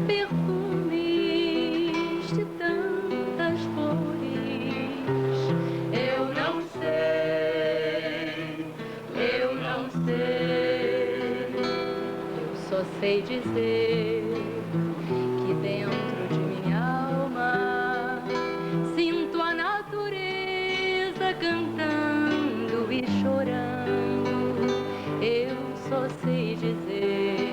perfumes de tantas flores. Eu não sei, eu não sei, eu só sei dizer que dentro de minha alma sinto a natureza cantando e chorando. Eu só sei dizer,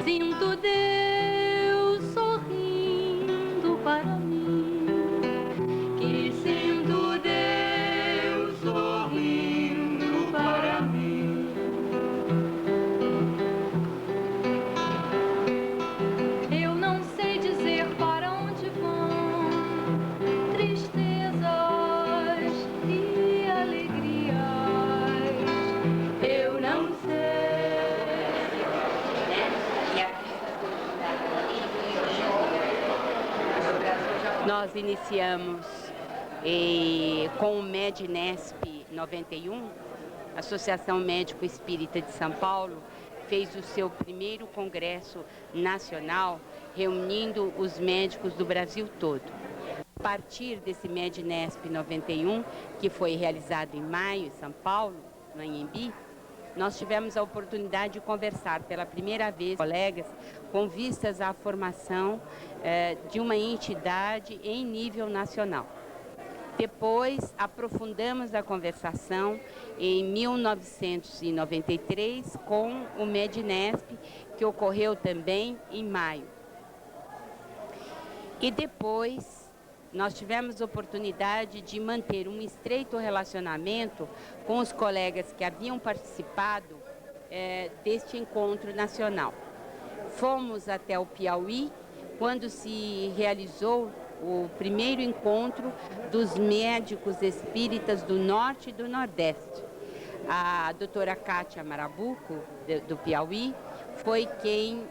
sinto Deus sorrindo para mim, que sinto Deus sorrindo para mim. Eu não sei dizer para onde vão tristezas e alegrias. Eu não sei. Nós iniciamos com o MEDNESP 91, Associação Médico Espírita de São Paulo, fez o seu primeiro congresso nacional, reunindo os médicos do Brasil todo. A partir desse MEDNESP 91, que foi realizado em maio em São Paulo, no Anhembi, nós tivemos a oportunidade de conversar pela primeira vez com colegas com vistas à formação de uma entidade em nível nacional. Depois, aprofundamos a conversação em 1993 com o MEDNESP, que ocorreu também em maio. E depois, nós tivemos a oportunidade de manter um estreito relacionamento com os colegas que haviam participado deste encontro nacional. Fomos até o Piauí, quando se realizou o primeiro encontro dos médicos espíritas do Norte e do Nordeste. A doutora Cátia Marabuco, do Piauí, foi quem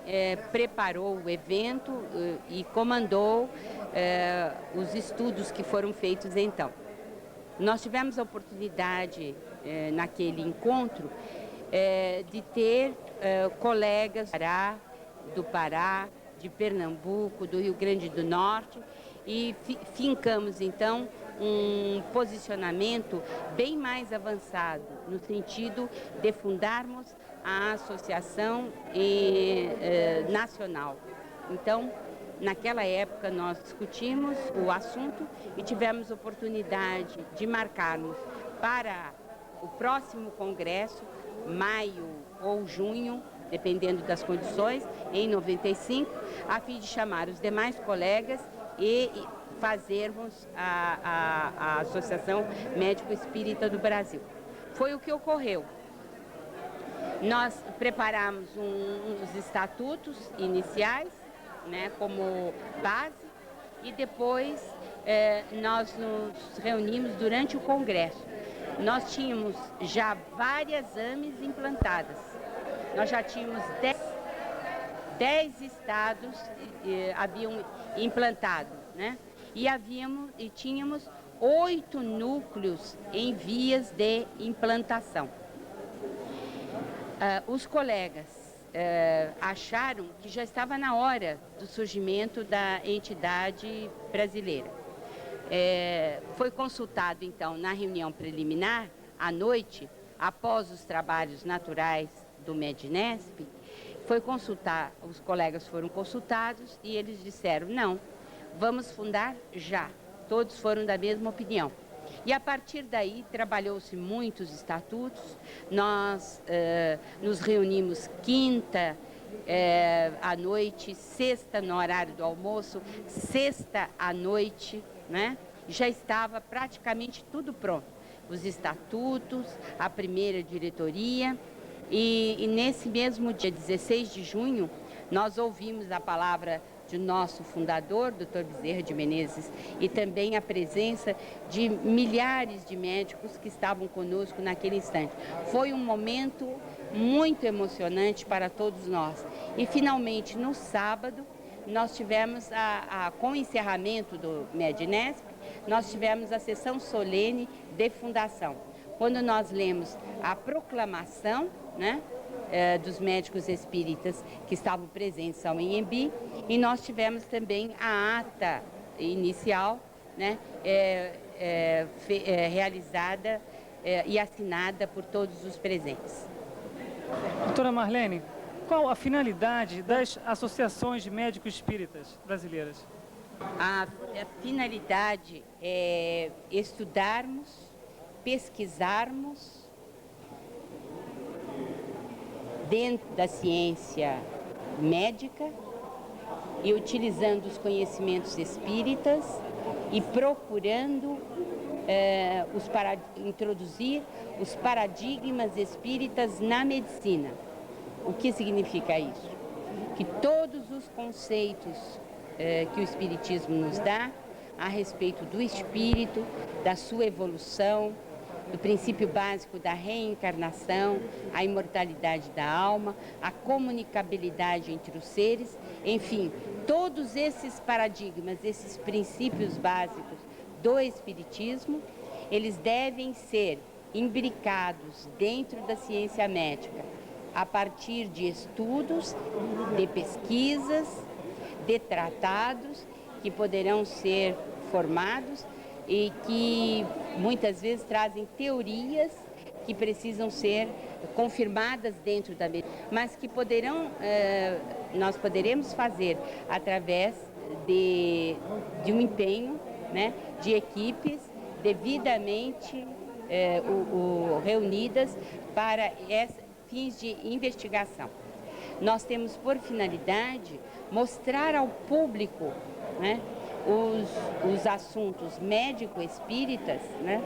preparou o evento e comandou os estudos que foram feitos então. Nós tivemos a oportunidade, naquele encontro, de ter colegas do Pará, de Pernambuco, do Rio Grande do Norte, e fincamos então um posicionamento bem mais avançado, no sentido de fundarmos a associação nacional. Então, naquela época nós discutimos o assunto e tivemos oportunidade de marcarmos para o próximo congresso, maio ou junho, dependendo das condições, em 95, a fim de chamar os demais colegas e fazermos a Associação Médico Espírita do Brasil. Foi o que ocorreu. Nós preparamos uns estatutos iniciais, né, como base, e depois nós nos reunimos durante o congresso. Nós tínhamos já várias AMEs implantadas. Nós já tínhamos 10 estados haviam implantado, né? E tínhamos 8 núcleos em vias de implantação. Os colegas acharam que já estava na hora do surgimento da entidade brasileira. Foi consultado, então, na reunião preliminar, à noite, após os trabalhos naturais do MEDNESP, os colegas foram consultados e eles disseram, não, vamos fundar já. Todos foram da mesma opinião. E a partir daí trabalhou-se muitos estatutos, nós nos reunimos quinta à noite, sexta no horário do almoço, sexta à noite, né? Já estava praticamente tudo pronto. Os estatutos, a primeira diretoria. E nesse mesmo dia, 16 de junho, nós ouvimos a palavra de nosso fundador, Dr. Bezerra de Menezes, e também a presença de milhares de médicos que estavam conosco naquele instante. Foi um momento muito emocionante para todos nós. E, finalmente, no sábado, nós tivemos, com o encerramento do MEDNESP, nós tivemos a sessão solene de fundação, quando nós lemos a proclamação, né, dos médicos espíritas que estavam presentes ao Inhambi, e nós tivemos também a ata inicial, né, realizada e assinada por todos os presentes. Doutora Marlene, qual a finalidade das associações de médicos espíritas brasileiras? A finalidade é estudarmos, pesquisarmos dentro da ciência médica e utilizando os conhecimentos espíritas e procurando introduzir os paradigmas espíritas na medicina. O que significa isso? Que todos os conceitos que o Espiritismo nos dá a respeito do espírito, da sua evolução, do princípio básico da reencarnação, a imortalidade da alma, a comunicabilidade entre os seres, enfim, todos esses paradigmas, esses princípios básicos do Espiritismo, eles devem ser imbricados dentro da ciência médica, a partir de estudos, de pesquisas, de tratados que poderão ser formados e que muitas vezes trazem teorias que precisam ser confirmadas dentro da medicina, mas que nós poderemos fazer através de um empenho, né, de equipes devidamente reunidas para fins de investigação. Nós temos por finalidade mostrar ao público, né, os assuntos médico-espíritas, né,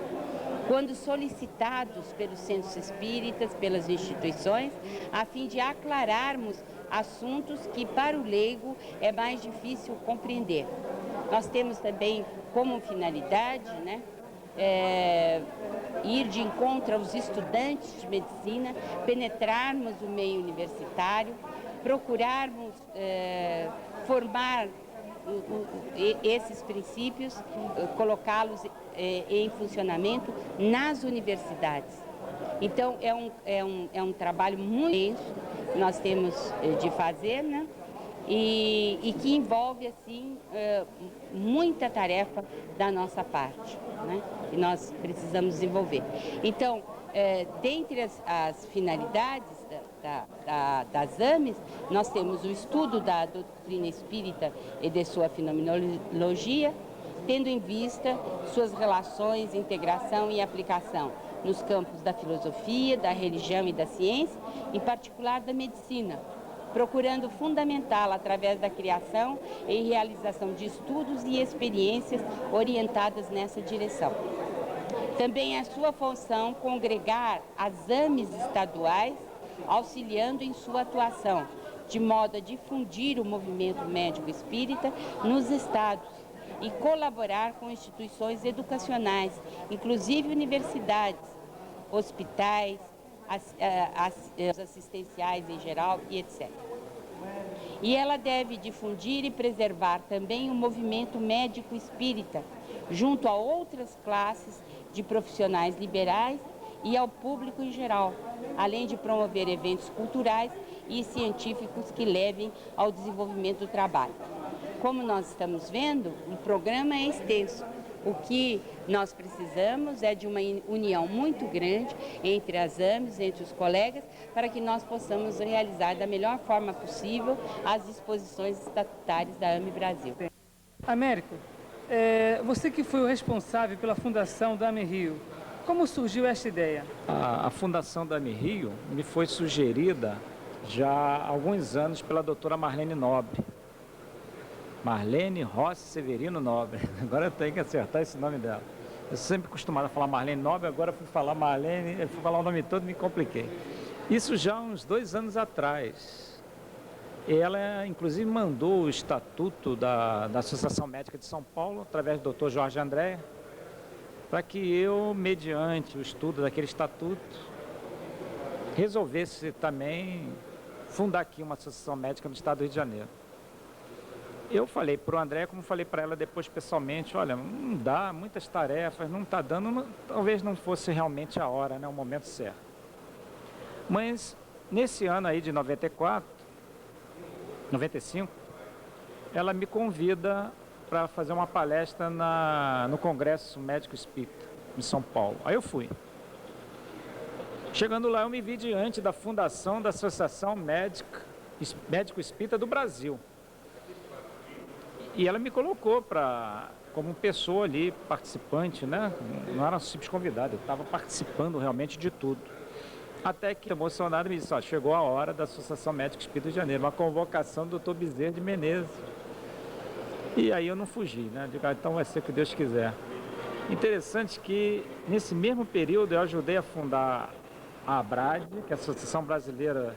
quando solicitados pelos centros espíritas, pelas instituições, a fim de aclararmos assuntos que para o leigo é mais difícil compreender. Nós temos também como finalidade, né, ir de encontro aos estudantes de medicina, penetrarmos o meio universitário, procurarmos formar esses princípios, colocá-los em funcionamento nas universidades. Então, é um trabalho muito intenso que nós temos de fazer, né? E que envolve, assim, muita tarefa da nossa parte, né? Que nós precisamos desenvolver. Então, dentre as finalidades das AMES, nós temos o estudo da doutrina espírita e de sua fenomenologia, tendo em vista suas relações, integração e aplicação nos campos da filosofia, da religião e da ciência, em particular da medicina, procurando fundamentá-la através da criação e realização de estudos e experiências orientadas nessa direção. Também é sua função congregar as AMES estaduais, auxiliando em sua atuação, de modo a difundir o movimento médico espírita nos estados e colaborar com instituições educacionais, inclusive universidades, hospitais, assistenciais em geral e etc. E ela deve difundir e preservar também o movimento médico espírita, junto a outras classes de profissionais liberais e ao público em geral, além de promover eventos culturais e científicos que levem ao desenvolvimento do trabalho. Como nós estamos vendo, o programa é extenso. O que nós precisamos é de uma união muito grande entre as AMES, entre os colegas, para que nós possamos realizar da melhor forma possível as disposições estatutárias da AME Brasil. Américo, você que foi o responsável pela fundação da AME Rio, como surgiu esta ideia? A fundação da AME Rio me foi sugerida já há alguns anos pela doutora Marlene Nobre. Marlene Rossi Severino Nobre. Agora eu tenho que acertar esse nome dela. Eu sempre costumava falar Marlene Nobre, agora fui falar Marlene, fui falar o nome todo e me compliquei. Isso já há uns 2 anos atrás. Ela, inclusive, mandou o estatuto da Associação Médica de São Paulo, através do Dr. Jorge André, para que eu, mediante o estudo daquele estatuto, resolvesse também fundar aqui uma associação médica no estado do Rio de Janeiro. Eu falei para o André, como falei para ela depois pessoalmente, olha, não dá, muitas tarefas, não está dando, talvez não fosse realmente a hora, né, o momento certo. Mas nesse ano aí de 94, 95, ela me convida para fazer uma palestra no Congresso Médico Espírita, em São Paulo. Aí eu fui. Chegando lá, eu me vi diante da fundação da Associação Médico Espírita do Brasil. E ela me colocou como pessoa ali, participante, né? Não era um simples convidado, eu estava participando realmente de tudo. Até que, emocionado, me disse, ó, chegou a hora da Associação Médico Espírita de Janeiro, uma convocação do Dr. Bezerra de Menezes. E aí eu não fugi, né? Digo, então vai ser o que Deus quiser. Interessante que, nesse mesmo período, eu ajudei a fundar a ABRAD, que é a Associação Brasileira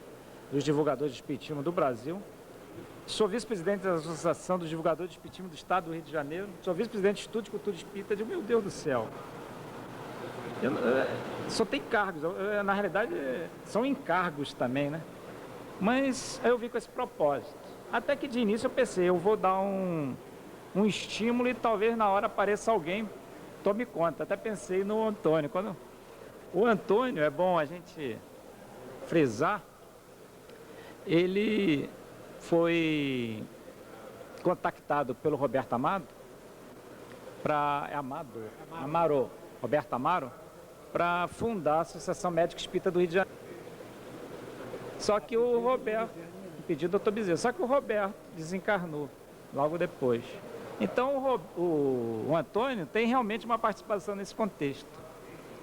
dos Divulgadores de Espiritismo do Brasil. Sou vice-presidente da Associação dos Divulgadores de Espiritismo do Estado do Rio de Janeiro. Sou vice-presidente do Instituto de Cultura Espírita. Digo, meu Deus do céu. Só tem cargos, na realidade são encargos também, né? Mas aí eu vi com esse propósito. Até que de início eu pensei, eu vou dar um estímulo e talvez na hora apareça alguém, tome conta. Até pensei no Antônio. O Antônio, é bom a gente frisar, ele foi contactado pelo Roberto Roberto Amaro, para fundar a Associação Médico Espírita do Rio de Janeiro. Só que o Roberto, pedido do Dr. Bezerra, só que o Roberto desencarnou logo depois. Então o Antônio tem realmente uma participação nesse contexto.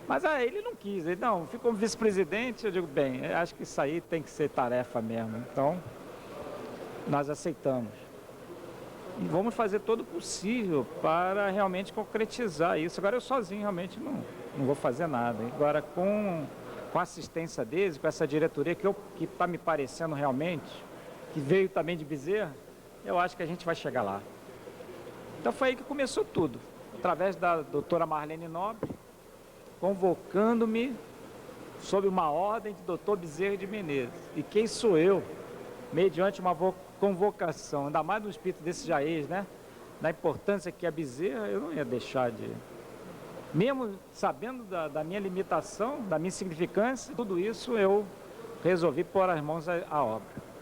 Mas ele não quis, ele não, ficou vice-presidente, eu digo, bem, acho que isso aí tem que ser tarefa mesmo. Então, nós aceitamos. E vamos fazer todo o possível para realmente concretizar isso. Agora eu sozinho realmente não vou fazer nada. Agora com a assistência deles, com essa diretoria que está me parecendo realmente, que veio também de Bezerra, eu acho que a gente vai chegar lá. Então foi aí que começou tudo, através da doutora Marlene Nobre, convocando-me sob uma ordem de doutor Bezerra de Menezes. E quem sou eu, mediante uma convocação, ainda mais no espírito desse Jaez, né? Da importância que é Bezerra, eu não ia deixar de... Mesmo sabendo da minha limitação, da minha insignificância, tudo isso eu resolvi pôr as mãos à obra.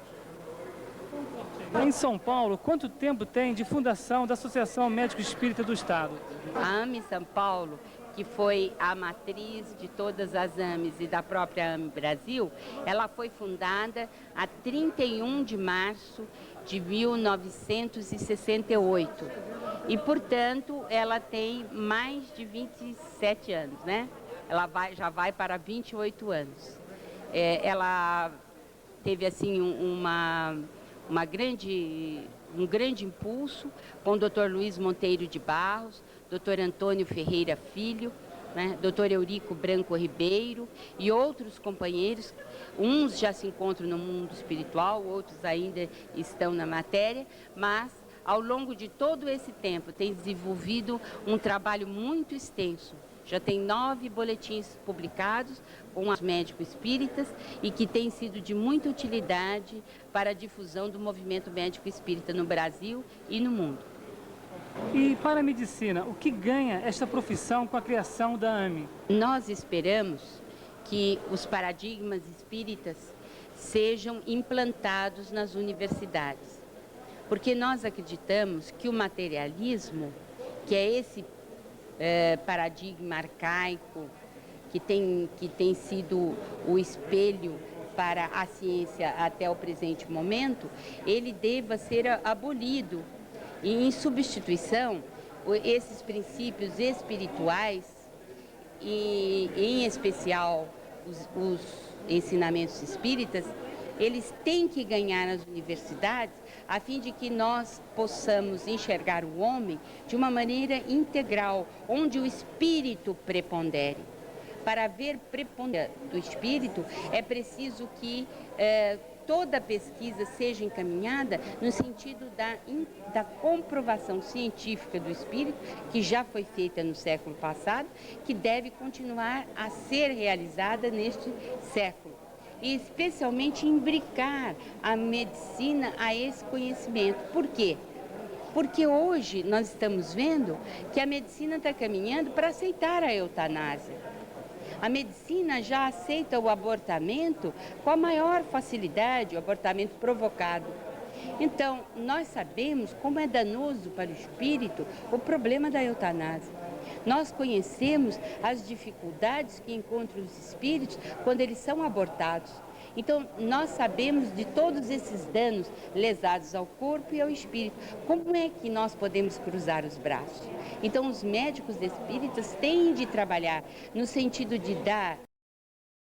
Em São Paulo, quanto tempo tem de fundação da Associação Médico Espírita do Estado? A AME São Paulo, que foi a matriz de todas as AMEs e da própria AME Brasil, ela foi fundada a 31 de março de 1968. E, portanto, ela tem mais de 27 anos, né? Ela já vai para 28 anos. Ela teve, assim, um grande impulso com o Dr. Luiz Monteiro de Barros, Dr. Antônio Ferreira Filho, né, Dr. Eurico Branco Ribeiro e outros companheiros. Uns já se encontram no mundo espiritual, outros ainda estão na matéria, mas ao longo de todo esse tempo tem desenvolvido um trabalho muito extenso. Já tem 9 boletins publicados com os médicos espíritas e que tem sido de muita utilidade para a difusão do movimento médico espírita no Brasil e no mundo. E para a medicina, o que ganha esta profissão com a criação da AME? Nós esperamos que os paradigmas espíritas sejam implantados nas universidades, porque nós acreditamos que o materialismo, que é esse paradigma arcaico, que tem sido o espelho para a ciência até o presente momento, ele deva ser abolido. E, em substituição, esses princípios espirituais, e em especial os ensinamentos espíritas, eles têm que ganhar nas universidades a fim de que nós possamos enxergar o homem de uma maneira integral, onde o espírito prepondere. Para haver preponderância do espírito, é preciso que toda a pesquisa seja encaminhada no sentido da comprovação científica do espírito, que já foi feita no século passado, que deve continuar a ser realizada neste século. E especialmente imbricar a medicina a esse conhecimento. Por quê? Porque hoje nós estamos vendo que a medicina está caminhando para aceitar a eutanásia. A medicina já aceita o abortamento com a maior facilidade, o abortamento provocado. Então, nós sabemos como é danoso para o espírito o problema da eutanásia. Nós conhecemos as dificuldades que encontram os espíritos quando eles são abortados. Então, nós sabemos de todos esses danos lesados ao corpo e ao espírito. Como é que nós podemos cruzar os braços? Então, os médicos espíritas têm de trabalhar no sentido de dar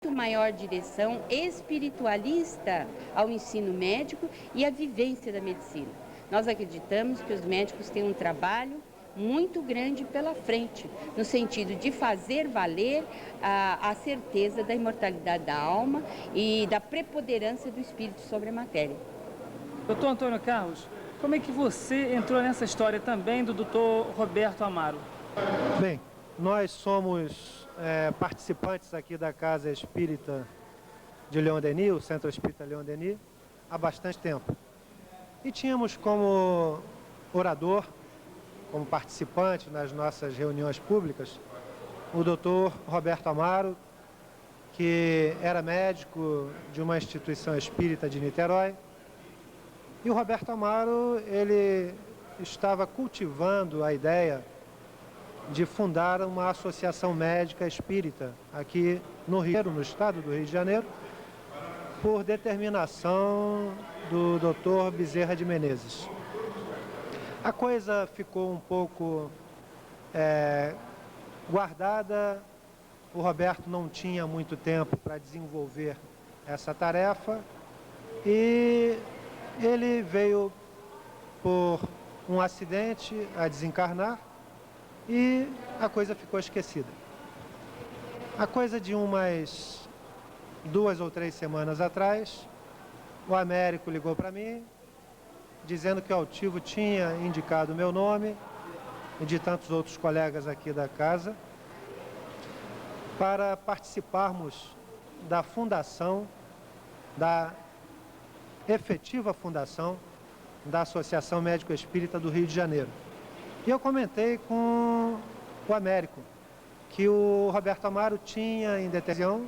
maior direção espiritualista ao ensino médico e à vivência da medicina. Nós acreditamos que os médicos têm um trabalho muito grande pela frente, no sentido de fazer valer a certeza da imortalidade da alma e da preponderância do espírito sobre a matéria. Doutor Antônio Carlos, como é que você entrou nessa história também do doutor Roberto Amaro? Bem, nós somos participantes aqui da Casa Espírita de Leon Denis, o Centro Espírita Leon Denis, há bastante tempo. E tínhamos como orador, como participante nas nossas reuniões públicas, o doutor Roberto Amaro, que era médico de uma instituição espírita de Niterói. E o Roberto Amaro, ele estava cultivando a ideia de fundar uma associação médica espírita aqui no Rio, no estado do Rio de Janeiro, por determinação do doutor Bezerra de Menezes. A coisa ficou um pouco guardada, o Roberto não tinha muito tempo para desenvolver essa tarefa e ele veio por um acidente a desencarnar e a coisa ficou esquecida. A coisa de umas 2 ou 3 semanas atrás, o Américo ligou para mim, dizendo que o altivo tinha indicado o meu nome e de tantos outros colegas aqui da casa para participarmos da fundação, da efetiva fundação da Associação Médico Espírita do Rio de Janeiro. E eu comentei com o Américo que o Roberto Amaro tinha, em determinação,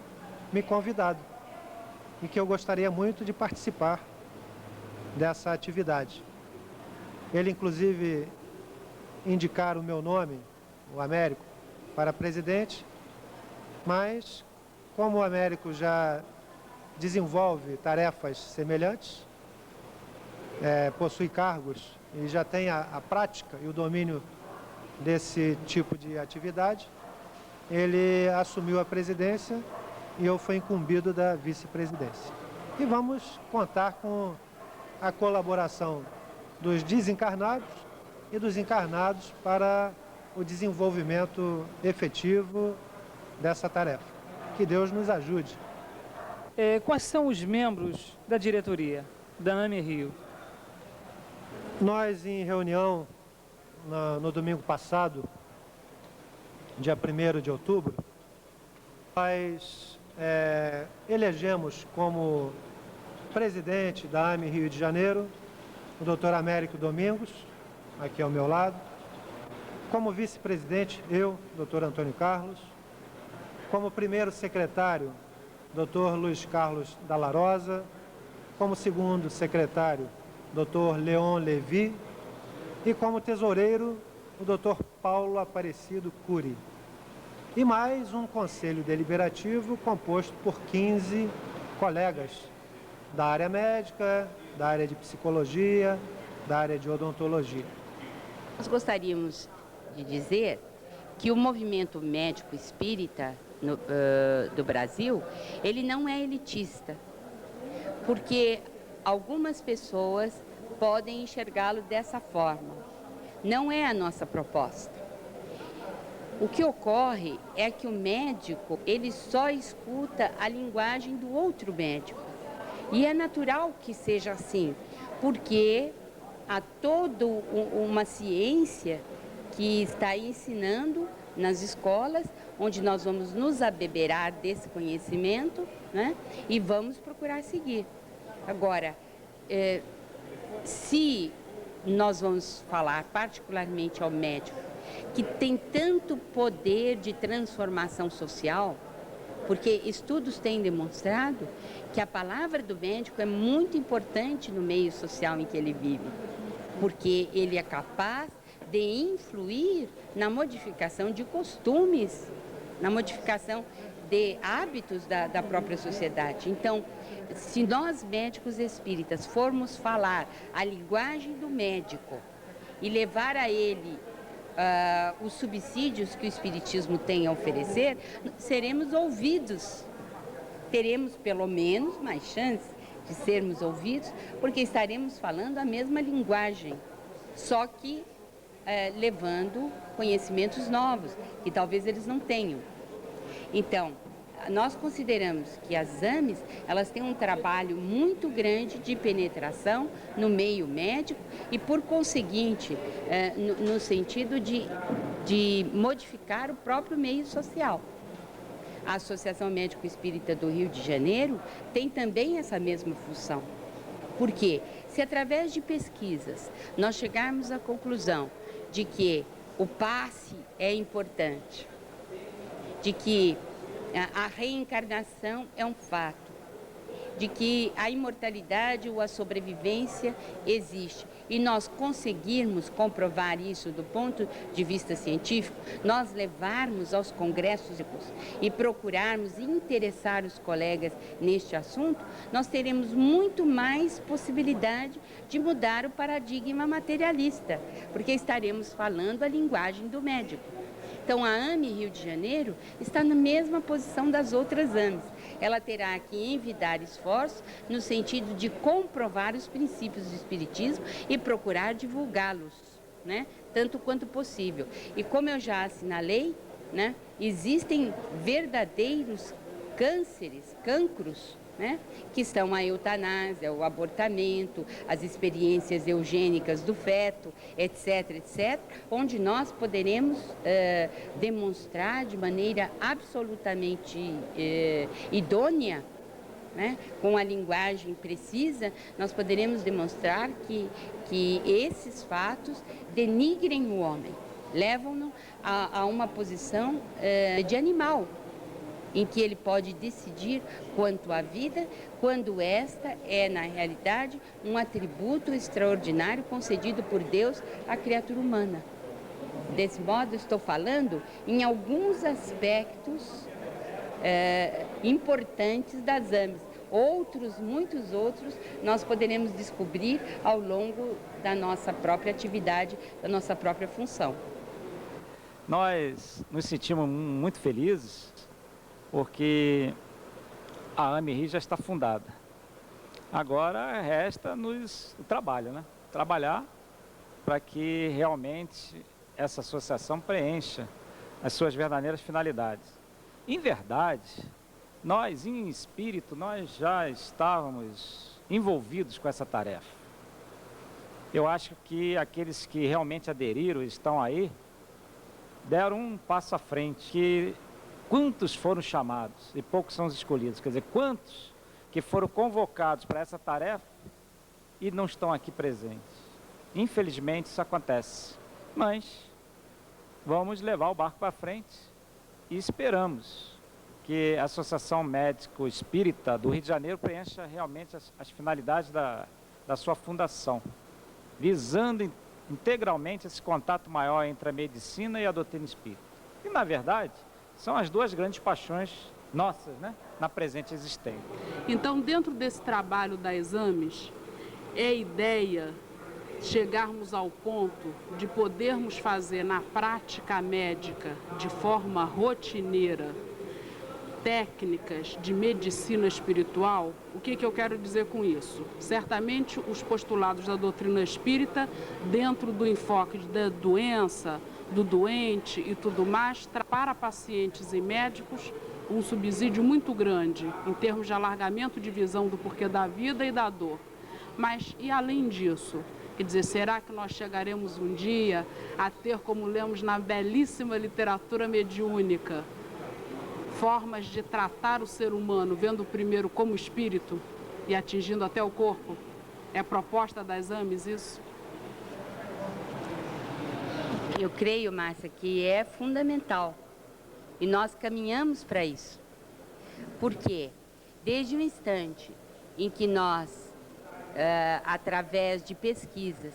me convidado e que eu gostaria muito de participar dessa atividade. Ele, inclusive, indicar o meu nome, o Américo, para presidente, mas como o Américo já desenvolve tarefas semelhantes, possui cargos e já tem a prática e o domínio desse tipo de atividade, ele assumiu a presidência e eu fui incumbido da vice-presidência. E vamos contar com a colaboração dos desencarnados e dos encarnados para o desenvolvimento efetivo dessa tarefa. Que Deus nos ajude. Quais são os membros da diretoria da AME Rio? Nós, em reunião no domingo passado, dia 1º de outubro, nós elegemos como presidente da AME Rio de Janeiro o doutor Américo Domingos, aqui ao meu lado. Como vice-presidente, eu, doutor Antônio Carlos. Como primeiro secretário, doutor Luiz Carlos Dalla Rosa. Como segundo secretário, doutor Leon Levi. E como tesoureiro, o doutor Paulo Aparecido Cury. E mais um conselho deliberativo composto por 15 colegas da área médica, da área de psicologia, da área de odontologia. Nós gostaríamos de dizer que o movimento médico espírita do Brasil, ele não é elitista, porque algumas pessoas podem enxergá-lo dessa forma. Não é a nossa proposta. O que ocorre é que o médico, ele só escuta a linguagem do outro médico. E é natural que seja assim, porque há toda uma ciência que está ensinando nas escolas, onde nós vamos nos abeberar desse conhecimento, né? E vamos procurar seguir. Agora, se nós vamos falar particularmente ao médico, que tem tanto poder de transformação social, Porque estudos têm demonstrado que a palavra do médico é muito importante no meio social em que ele vive, porque ele é capaz de influir na modificação de costumes, na modificação de hábitos da própria sociedade. Então, se nós médicos espíritas formos falar a linguagem do médico e levar a ele os subsídios que o espiritismo tem a oferecer, seremos ouvidos. Teremos pelo menos mais chance de sermos ouvidos, porque estaremos falando a mesma linguagem, só que levando conhecimentos novos, que talvez eles não tenham. Então, nós consideramos que as AMEs, elas têm um trabalho muito grande de penetração no meio médico e, por conseguinte, no sentido de modificar o próprio meio social. A Associação Médico Espírita do Rio de Janeiro tem também essa mesma função. Por quê? Se através de pesquisas nós chegarmos à conclusão de que o passe é importante, de que a reencarnação é um fato, de que a imortalidade ou a sobrevivência existe, e nós conseguirmos comprovar isso do ponto de vista científico, nós levarmos aos congressos e procurarmos interessar os colegas neste assunto, nós teremos muito mais possibilidade de mudar o paradigma materialista, porque estaremos falando a linguagem do médico. Então, a AME Rio de Janeiro está na mesma posição das outras AMEs. Ela terá que envidar esforços no sentido de comprovar os princípios do Espiritismo e procurar divulgá-los, né, tanto quanto possível. E como eu já assinalei, né, existem verdadeiros cancros, né, que são a eutanásia, o abortamento, as experiências eugênicas do feto, etc., etc., onde nós poderemos demonstrar de maneira absolutamente idônea, né, com a linguagem precisa, nós poderemos demonstrar que esses fatos denigrem o homem, levam-no a uma posição de animal, em que ele pode decidir quanto à vida, quando esta é, na realidade, um atributo extraordinário concedido por Deus à criatura humana. Desse modo, estou falando em alguns aspectos importantes das AMEs. Outros, muitos outros, nós poderemos descobrir ao longo da nossa própria atividade, da nossa própria função. Nós nos sentimos muito felizes porque a AME Rio já está fundada. Agora resta-nos o trabalho, né? Trabalhar para que realmente essa associação preencha as suas verdadeiras finalidades. Em verdade, nós, em espírito, nós já estávamos envolvidos com essa tarefa. Eu acho que aqueles que realmente aderiram e estão aí, deram um passo à frente, que quantos foram chamados e poucos são os escolhidos, quer dizer, quantos que foram convocados para essa tarefa e não estão aqui presentes. Infelizmente isso acontece, mas vamos levar o barco para frente e esperamos que a Associação Médico Espírita do Rio de Janeiro preencha realmente as finalidades da sua fundação, visando integralmente esse contato maior entre a medicina e a doutrina espírita. E, na verdade, são as duas grandes paixões nossas, né, na presente existência. Então, dentro desse trabalho das AMEs, é ideia chegarmos ao ponto de podermos fazer na prática médica, de forma rotineira, técnicas de medicina espiritual. O que eu quero dizer com isso? Certamente os postulados da doutrina espírita, dentro do enfoque da doença, do doente e tudo mais, para pacientes e médicos, um subsídio muito grande em termos de alargamento de visão do porquê da vida e da dor. Mas, e além disso, quer dizer, será que nós chegaremos um dia a ter, como lemos na belíssima literatura mediúnica, formas de tratar o ser humano, vendo primeiro como espírito e atingindo até o corpo? É a proposta das AMEs isso? Eu creio, Márcia, que é fundamental e nós caminhamos para isso. Porque desde o instante em que nós, através de pesquisas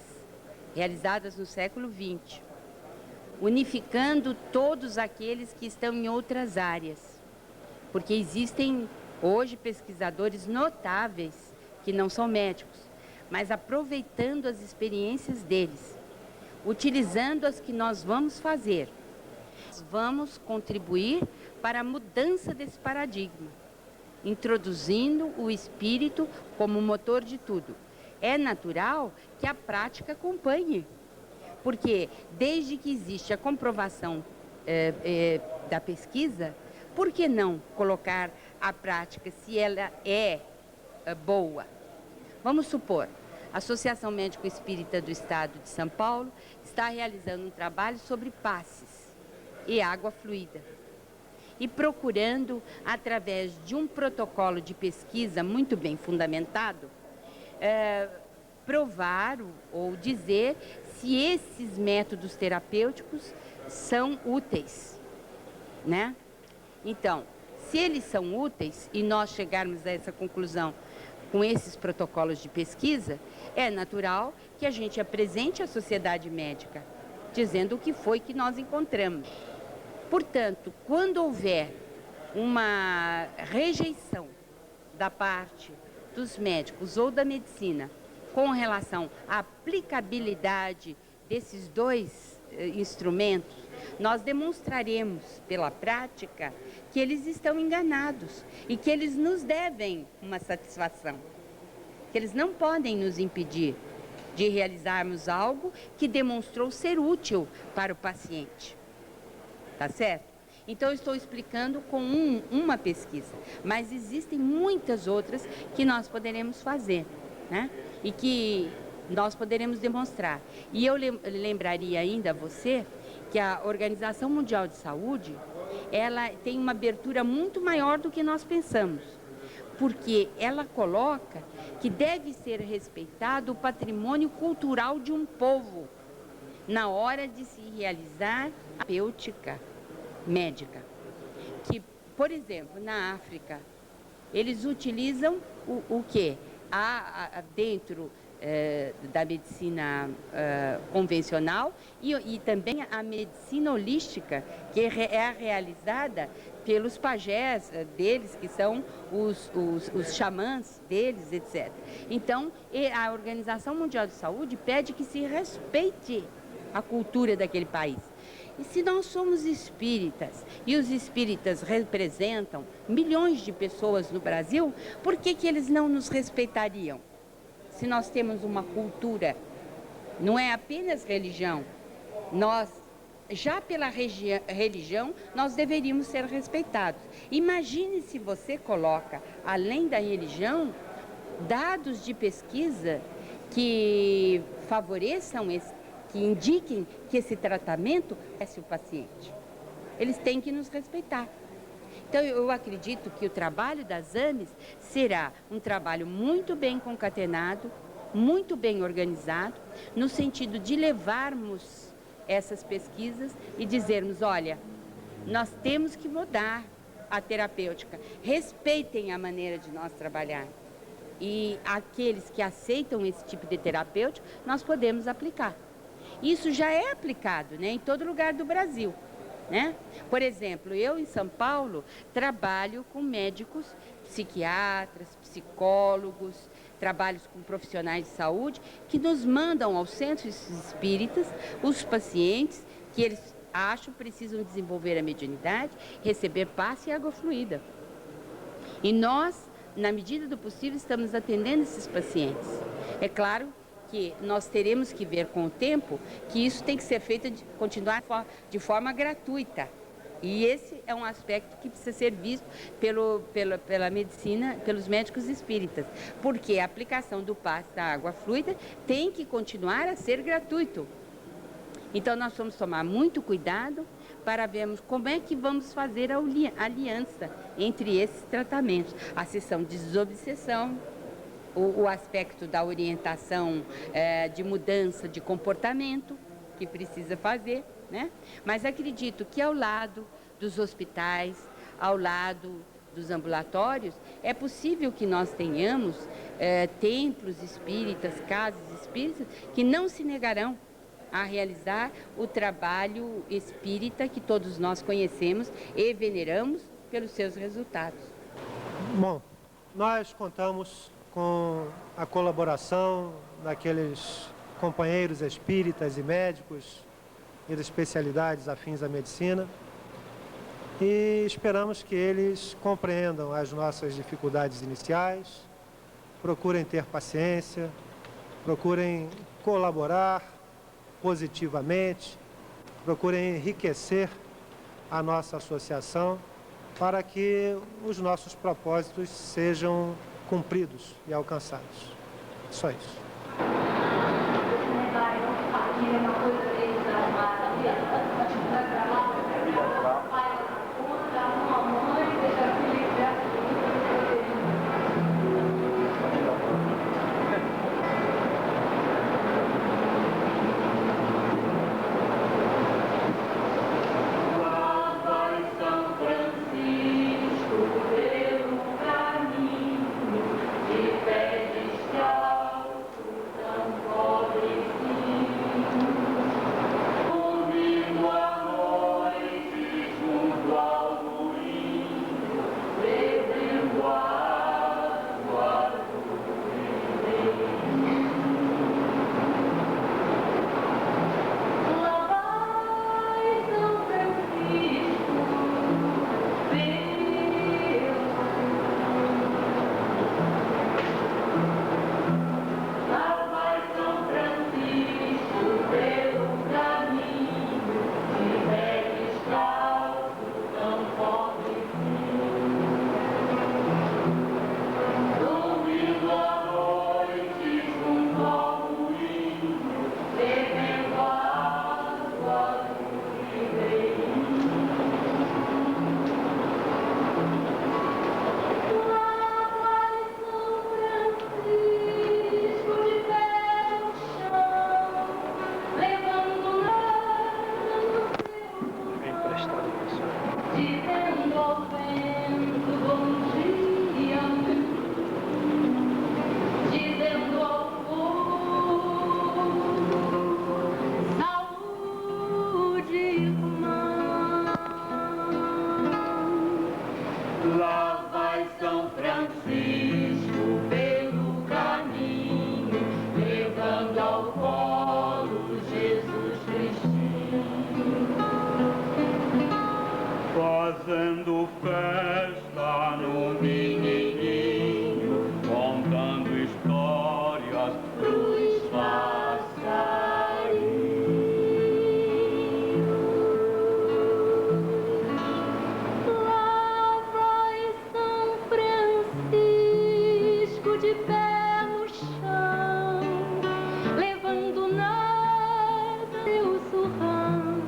realizadas no século XX, unificando todos aqueles que estão em outras áreas, porque existem hoje pesquisadores notáveis que não são médicos, mas aproveitando as experiências deles, utilizando as que nós vamos fazer, vamos contribuir para a mudança desse paradigma, introduzindo o espírito como motor de tudo. É natural que a prática acompanhe, porque desde que existe a comprovação da pesquisa, por que não colocar a prática se ela é boa? Vamos supor, a Associação Médico Espírita do Estado de São Paulo está realizando um trabalho sobre passes e água fluida e procurando, através de um protocolo de pesquisa muito bem fundamentado, provar ou dizer se esses métodos terapêuticos são úteis, né? Então, se eles são úteis e nós chegarmos a essa conclusão com esses protocolos de pesquisa, é natural que a gente apresente à sociedade médica, dizendo o que foi que nós encontramos. Portanto, quando houver uma rejeição da parte dos médicos ou da medicina com relação à aplicabilidade desses dois instrumentos, nós demonstraremos pela prática que eles estão enganados e que eles nos devem uma satisfação, que eles não podem nos impedir de realizarmos algo que demonstrou ser útil para o paciente. Tá certo? Então, eu estou explicando com uma pesquisa, mas existem muitas outras que nós poderemos fazer, né? E que nós poderemos demonstrar. E eu lembraria ainda a você que a Organização Mundial de Saúde, ela tem uma abertura muito maior do que nós pensamos, porque ela coloca que deve ser respeitado o patrimônio cultural de um povo na hora de se realizar a terapêutica médica. Que, por exemplo, na África, eles utilizam o quê? Dentro da medicina convencional e também a medicina holística, que é realizada pelos pajés deles, que são os xamãs deles, etc. Então, a Organização Mundial de Saúde pede que se respeite a cultura daquele país. E se nós somos espíritas, e os espíritas representam milhões de pessoas no Brasil, por que eles não nos respeitariam? Se nós temos uma cultura, não é apenas religião, nós, já pela religião, nós deveríamos ser respeitados. Imagine se você coloca, além da religião, dados de pesquisa que favoreçam que indiquem que esse tratamento é o paciente. Eles têm que nos respeitar. Então, eu acredito que o trabalho das AMES será um trabalho muito bem concatenado, muito bem organizado, no sentido de levarmos essas pesquisas e dizermos, olha, nós temos que mudar a terapêutica, respeitem a maneira de nós trabalhar. E aqueles que aceitam esse tipo de terapêutica, nós podemos aplicar. Isso já é aplicado, né, em todo lugar do Brasil, né? Por exemplo, eu em São Paulo trabalho com médicos, psiquiatras, psicólogos, trabalho com profissionais de saúde que nos mandam aos centros espíritas os pacientes que eles acham precisam desenvolver a mediunidade, receber passe e água fluida. E nós, na medida do possível, estamos atendendo esses pacientes. É claro que nós teremos que ver com o tempo que isso tem que ser feito, continuar de forma gratuita. E esse é um aspecto que precisa ser visto pela medicina, pelos médicos espíritas, porque a aplicação do passe da água fluida tem que continuar a ser gratuito. Então, nós vamos tomar muito cuidado para vermos como é que vamos fazer a aliança entre esses tratamentos. A sessão de desobsessão, o aspecto da orientação de mudança de comportamento que precisa fazer, né? Mas acredito que ao lado dos hospitais, ao lado dos ambulatórios, é possível que nós tenhamos templos espíritas, casas espíritas, que não se negarão a realizar o trabalho espírita que todos nós conhecemos e veneramos pelos seus resultados. Bom, nós contamos com a colaboração daqueles companheiros espíritas e médicos e das especialidades afins à medicina e esperamos que eles compreendam as nossas dificuldades iniciais, procurem ter paciência, procurem colaborar positivamente, procurem enriquecer a nossa associação para que os nossos propósitos sejam cumpridos e alcançados. Só isso. Fazendo festa no menininho, contando histórias pros passarinhos. Lá vai São Francisco de pé no chão, levando nada seu surrão,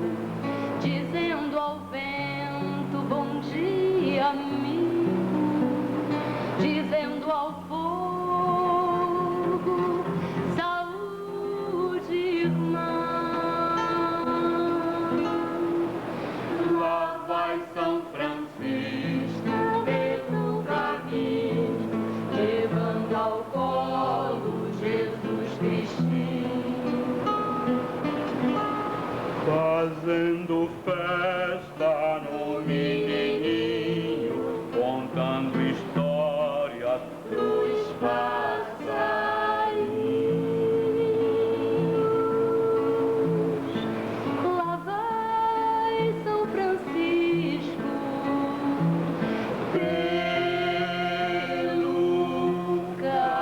dizendo ao vento bom dia, amigo, dizendo ao fogo saúde, irmão. Lá vai São Francisco pelo caminho, levando ao colo Jesus Cristinho. Fazendo festa no menininho, contando histórias pros passarinhos. Lá vai São Francisco Pelo caminho.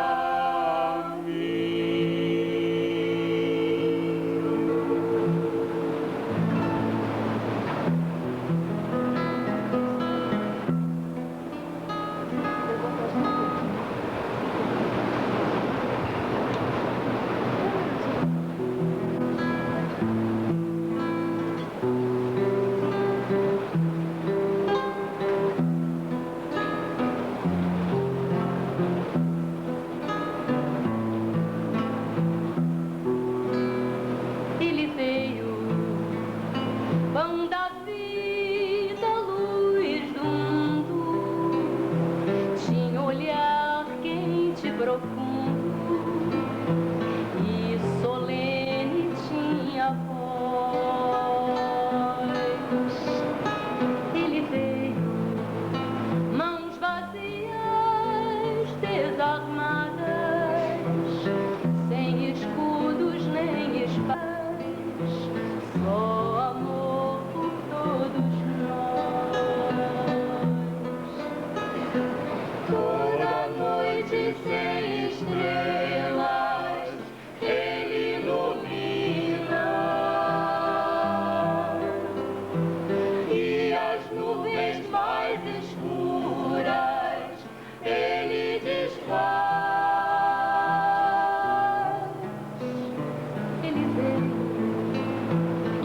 ele veio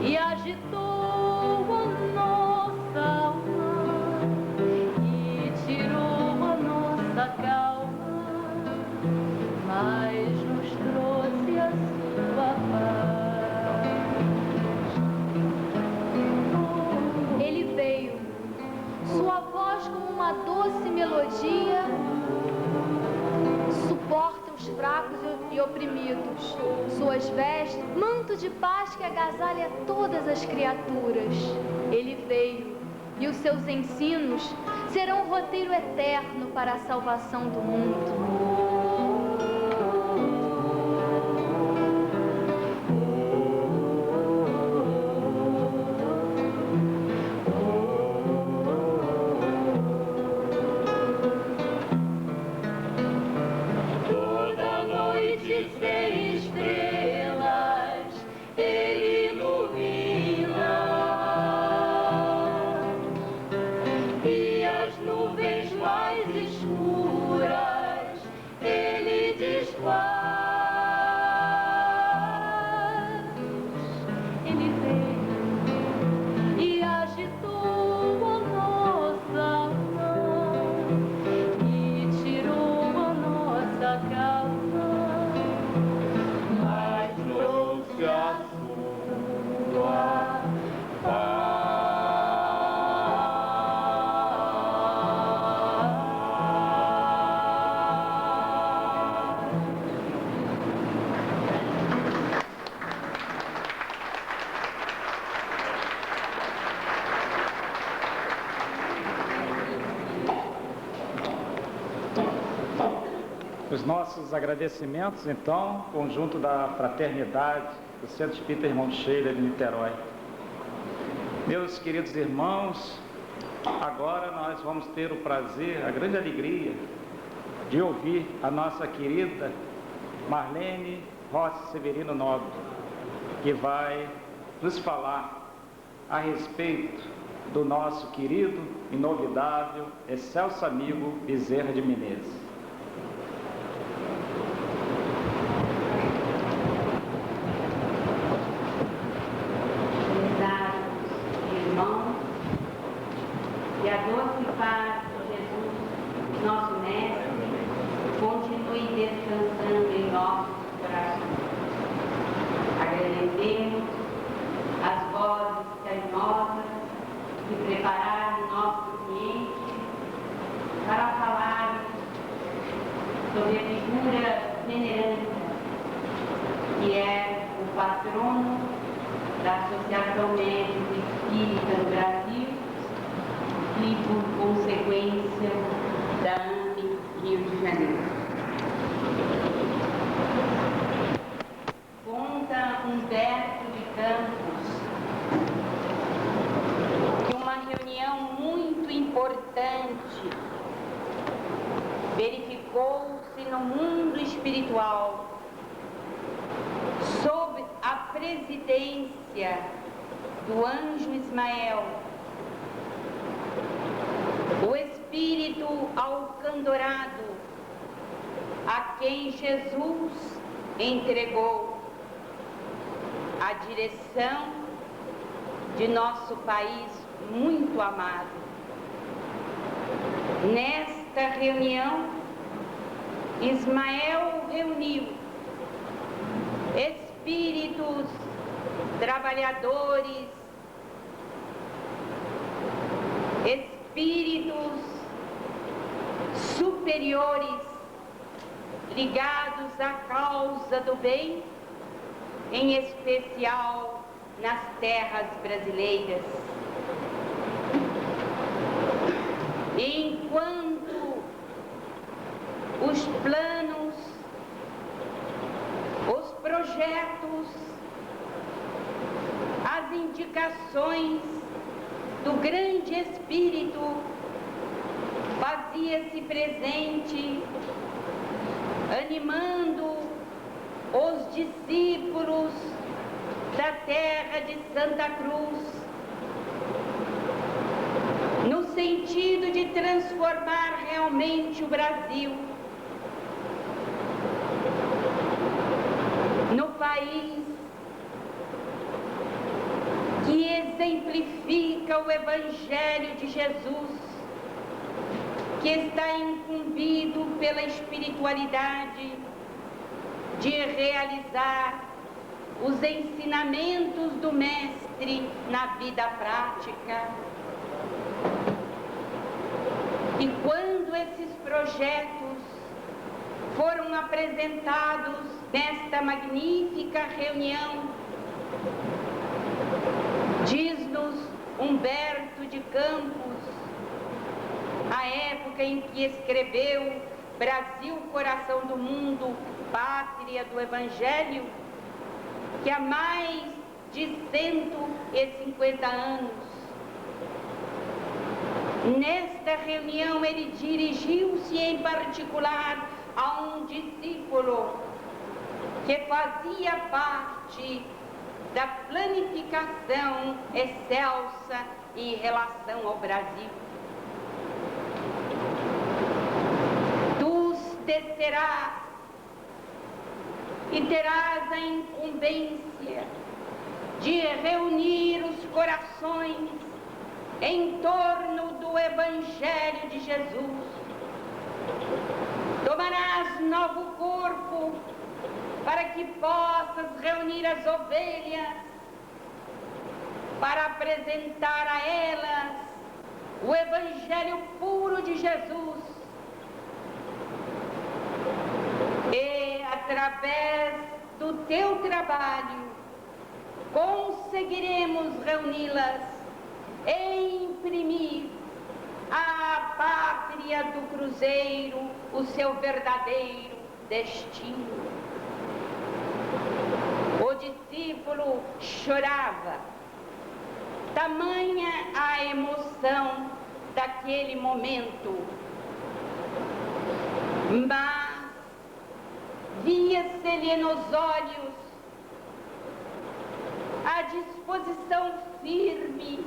e agitou a nossa alma e tirou a nossa calma, mas nos trouxe a sua paz. Ele veio, sua voz como uma doce melodia suporta os fracos e oprimidos. Suas vestes, manto de paz que agasalha todas as criaturas. Ele veio e os seus ensinos serão um roteiro eterno para a salvação do mundo. Os nossos agradecimentos, então, conjunto da Fraternidade do Centro Espírita Irmão Sheila de Niterói. Meus queridos irmãos, agora nós vamos ter o prazer, a grande alegria de ouvir a nossa querida Marlene Rossi Severino Nobre, que vai nos falar a respeito do nosso querido, inovidável, excelso amigo Bezerra de Menezes. E a doce paz de Jesus, nosso Mestre, continue descansando em nossos corações. Agradecemos as vozes carinhosas que prepararam nosso ambiente para falar sobre a figura veneranda, que é o patrono da Associação Médica Espírita do Brasil e, por consequência, da AME Rio de Janeiro. Conta Humberto de Campos que uma reunião muito importante verificou-se no mundo espiritual sob a presidência do anjo Ismael, o espírito alcandorado a quem Jesus entregou a direção de nosso país muito amado. Nesta reunião, Ismael reuniu espíritos trabalhadores, espíritos superiores ligados à causa do bem, em especial nas terras brasileiras. Enquanto os planos, os projetos, as indicações do grande Espírito fazia-se presente, animando os discípulos da terra de Santa Cruz, no sentido de transformar realmente o Brasil no país exemplifica o Evangelho de Jesus, que está incumbido pela espiritualidade de realizar os ensinamentos do Mestre na vida prática. E quando esses projetos foram apresentados nesta magnífica reunião, diz-nos Humberto de Campos, a época em que escreveu Brasil, Coração do Mundo, Pátria do Evangelho, que há mais de 150 anos, nesta reunião ele dirigiu-se em particular a um discípulo que fazia parte da planificação excelsa em relação ao Brasil. Tu descerás e terás a incumbência de reunir os corações em torno do Evangelho de Jesus. Tomarás novo corpo para que possas reunir as ovelhas, para apresentar a elas o Evangelho puro de Jesus. E, através do teu trabalho, conseguiremos reuni-las e imprimir à pátria do cruzeiro o seu verdadeiro destino. O discípulo chorava, tamanha a emoção daquele momento, mas via-se-lhe nos olhos a disposição firme,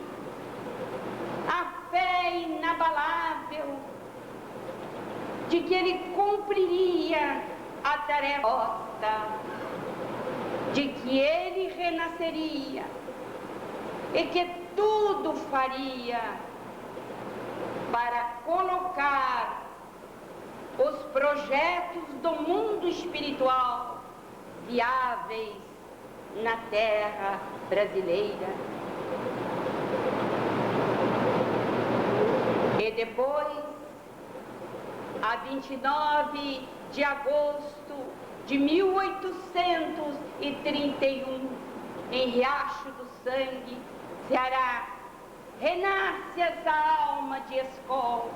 a fé inabalável de que ele cumpriria a tarefa, de que ele renasceria e que tudo faria para colocar os projetos do mundo espiritual viáveis na terra brasileira. E depois, a 29 de agosto de 1831, em Riacho do Sangue, Ceará, renasce essa alma de escola,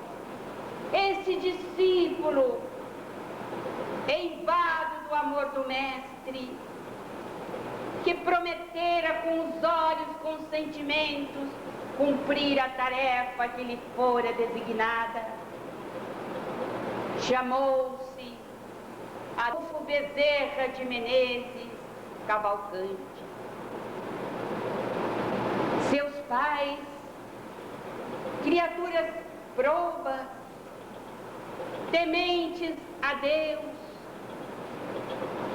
esse discípulo eivado do amor do Mestre, que prometera com os olhos, com os sentimentos, cumprir a tarefa que lhe fora designada. Chamou-se Adolfo Bezerra de Menezes Cavalcante. Seus pais, criaturas probas, tementes a Deus,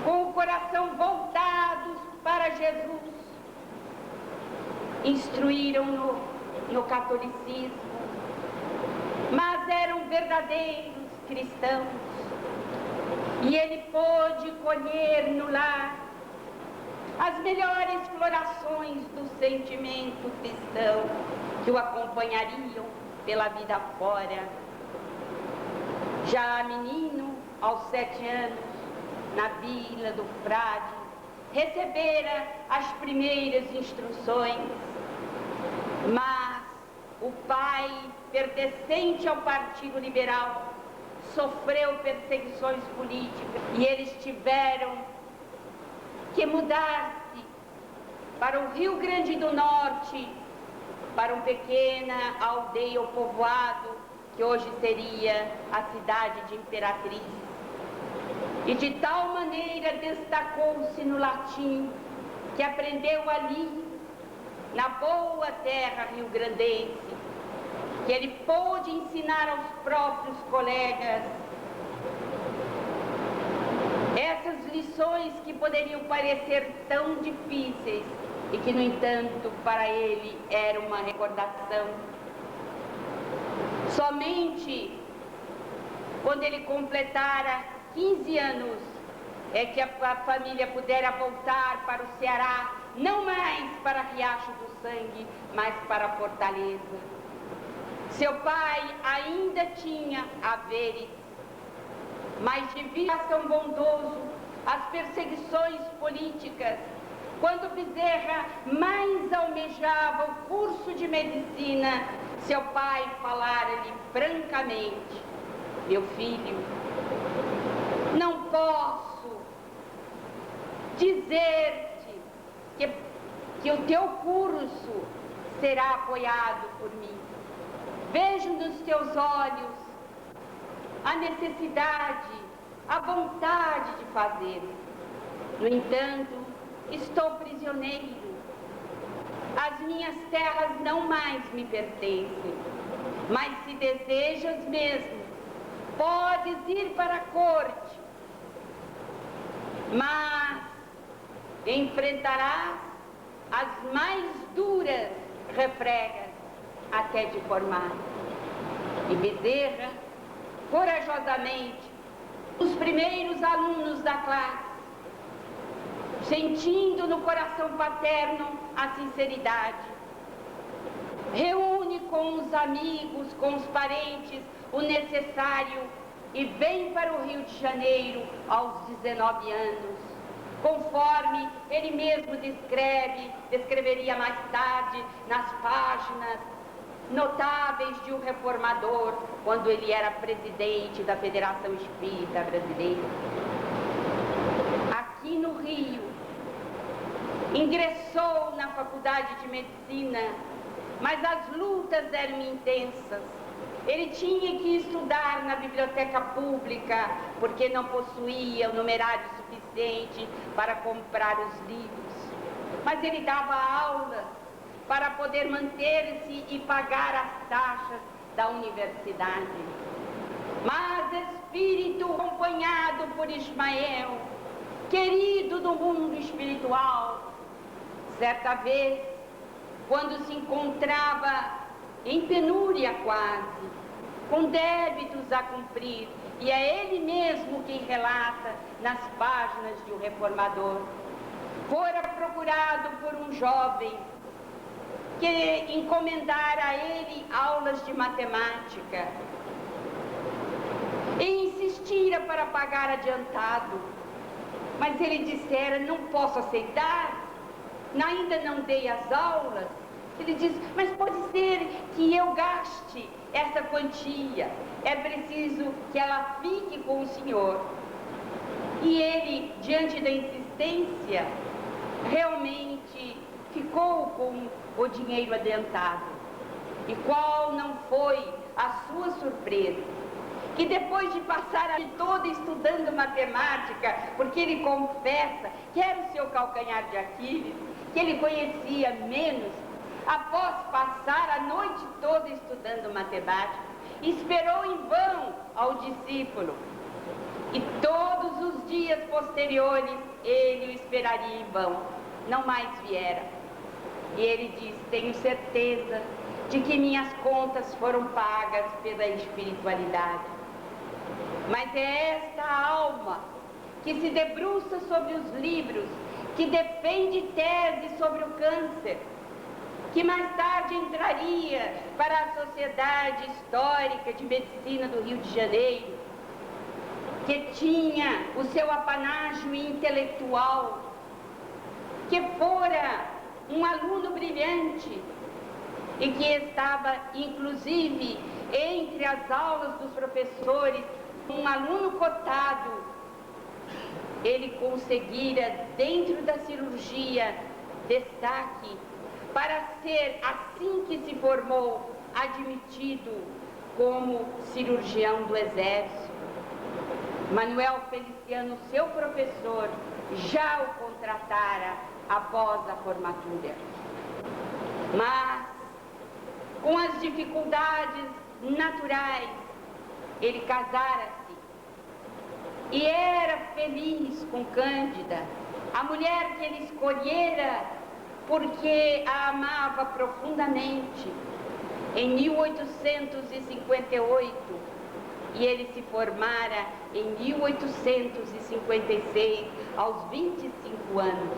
com o coração voltados para Jesus, instruíram-no no catolicismo, mas eram verdadeiros cristãos, e ele pôde colher no lar as melhores florações do sentimento cristão que o acompanhariam pela vida fora. Já menino, aos 7 anos, na Vila do Frade, recebera as primeiras instruções, mas o pai, pertencente ao Partido Liberal, sofreu perseguições políticas e eles tiveram que mudar-se para o Rio Grande do Norte, para uma pequena aldeia ou povoado, que hoje seria a cidade de Imperatriz. E de tal maneira destacou-se no latim, que aprendeu ali, na boa terra rio-grandense, que ele pôde ensinar aos próprios colegas essas lições que poderiam parecer tão difíceis, e que, no entanto, para ele era uma recordação. Somente quando ele completara 15 anos é que a família pudera voltar para o Ceará, não mais para Riacho do Sangue, mas para Fortaleza. Seu pai ainda tinha haveres, mas devido a seu bondoso, as perseguições políticas, quando Bezerra mais almejava o curso de medicina, seu pai falara-lhe francamente: meu filho, não posso dizer-te que o teu curso será apoiado por mim. Vejo nos teus olhos a necessidade, a vontade de fazê-lo. No entanto, estou prisioneiro. As minhas terras não mais me pertencem. Mas se desejas mesmo, podes ir para a corte. Mas enfrentarás as mais duras refregas até te formar. E Bezerra, corajosamente, os primeiros alunos da classe, sentindo no coração paterno a sinceridade, reúne com os amigos, com os parentes, o necessário e vem para o Rio de Janeiro aos 19 anos, conforme ele mesmo descreveria mais tarde nas páginas notáveis de O Reformador, quando ele era presidente da Federação Espírita Brasileira. Aqui no Rio, ingressou na Faculdade de Medicina, mas as lutas eram intensas. Ele tinha que estudar na biblioteca pública, porque não possuía o numerário suficiente para comprar os livros. Mas ele dava aulas para poder manter-se e pagar as taxas da universidade. Mas espírito acompanhado por Ismael, querido do mundo espiritual, certa vez, quando se encontrava em penúria quase, com débitos a cumprir, e é ele mesmo quem relata nas páginas de O Reformador, fora procurado por um jovem que encomendara a ele aulas de matemática e insistira para pagar adiantado, mas ele dissera: não posso aceitar, ainda não dei as aulas. Ele diz: mas pode ser que eu gaste essa quantia, é preciso que ela fique com o senhor. E ele, diante da insistência, realmente ficou com o dinheiro adiantado. E qual não foi a sua surpresa? Que depois de passar a vida toda estudando matemática, porque ele confessa que era o seu calcanhar de Aquiles, que ele conhecia menos, após passar a noite toda estudando matemática, esperou em vão ao discípulo. E todos os dias posteriores ele o esperaria em vão, não mais viera. E ele diz: tenho certeza de que minhas contas foram pagas pela espiritualidade. Mas é esta alma que se debruça sobre os livros, que defende tese sobre o câncer, que mais tarde entraria para a Sociedade Histórica de Medicina do Rio de Janeiro, que tinha o seu apanágio intelectual, que fora um aluno brilhante e que estava, inclusive, entre as aulas dos professores, um aluno cotado. Ele conseguira, dentro da cirurgia, destaque para ser, assim que se formou, admitido como cirurgião do Exército. Manuel Feliciano, seu professor, já o contratara após a formatura. Mas, com as dificuldades naturais, ele casara-se e era feliz com Cândida, a mulher que ele escolhera porque a amava profundamente. Em 1858, e ele se formara em 1856, aos 25 anos.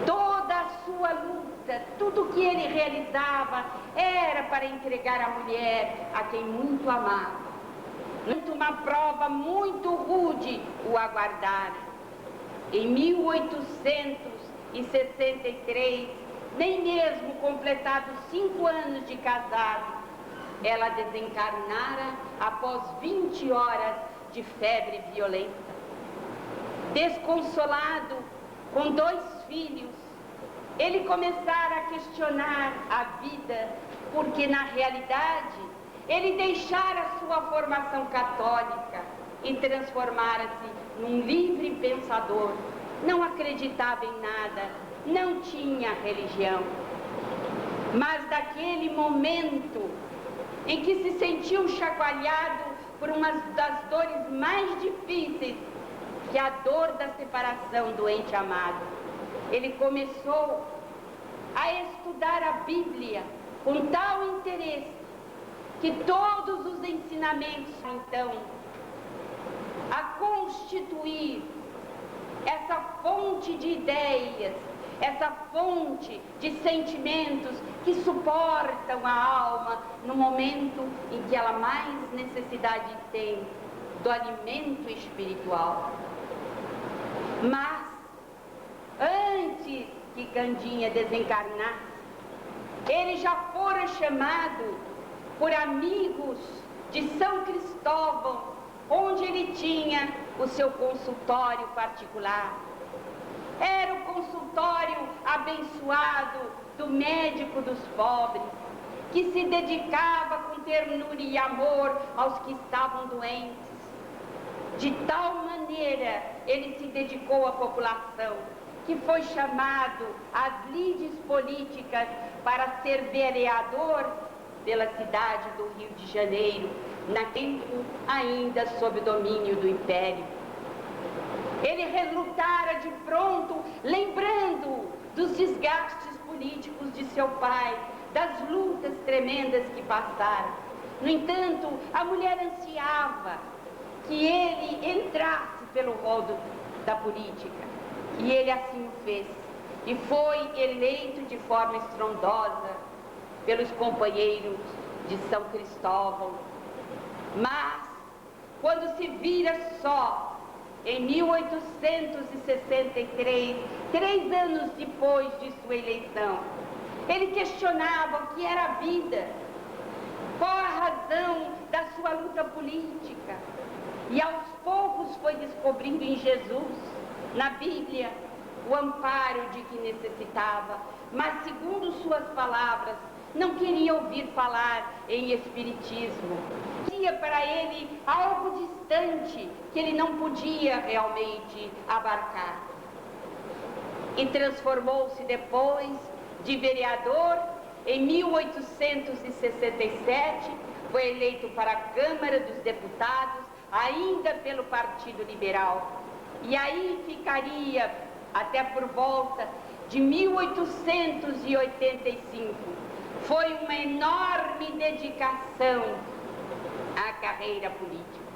Toda a sua luta, tudo que ele realizava, era para entregar a mulher a quem muito amava. Uma prova muito rude o aguardara. Em 1863, nem mesmo completados 5 anos de casado, ela desencarnara após 20 horas de febre violenta. Desconsolado, com 2 filhos, ele começara a questionar a vida, porque na realidade ele deixara sua formação católica e transformara-se num livre pensador. Não acreditava em nada, não tinha religião. Mas daquele momento em que se sentiu chacoalhado por uma das dores mais difíceis, que é a dor da separação do ente amado, ele começou a estudar a Bíblia com tal interesse que todos os ensinamentos, então, a constituir essa fonte de ideias, essa fonte de sentimentos que suportam a alma no momento em que ela mais necessidade tem do alimento espiritual. Mas, antes que Candinha desencarnasse, ele já fora chamado por amigos de São Cristóvão, onde ele tinha o seu consultório particular. Era o consultório abençoado do médico dos pobres, que se dedicava com ternura e amor aos que estavam doentes. De tal maneira ele se dedicou à população, que foi chamado às lides políticas para ser vereador pela cidade do Rio de Janeiro, naquele tempo ainda sob o domínio do Império. Ele relutara de pronto, lembrando dos desgastes políticos de seu pai, das lutas tremendas que passaram. No entanto, a mulher ansiava que ele entrasse pelo rol da política, e ele assim o fez, e foi eleito de forma estrondosa pelos companheiros de São Cristóvão. Mas, quando se vira só, em 1863, 3 anos depois de sua eleição, ele questionava o que era a vida, qual a razão da sua luta política, e aos poucos foi descobrindo em Jesus, na Bíblia, o amparo de que necessitava, mas, segundo suas palavras, não queria ouvir falar em espiritismo. Tinha para ele algo distante que ele não podia realmente abarcar. E transformou-se depois de vereador em 1867, foi eleito para a Câmara dos Deputados, ainda pelo Partido Liberal. E aí ficaria até por volta de 1885. Foi uma enorme dedicação à carreira política.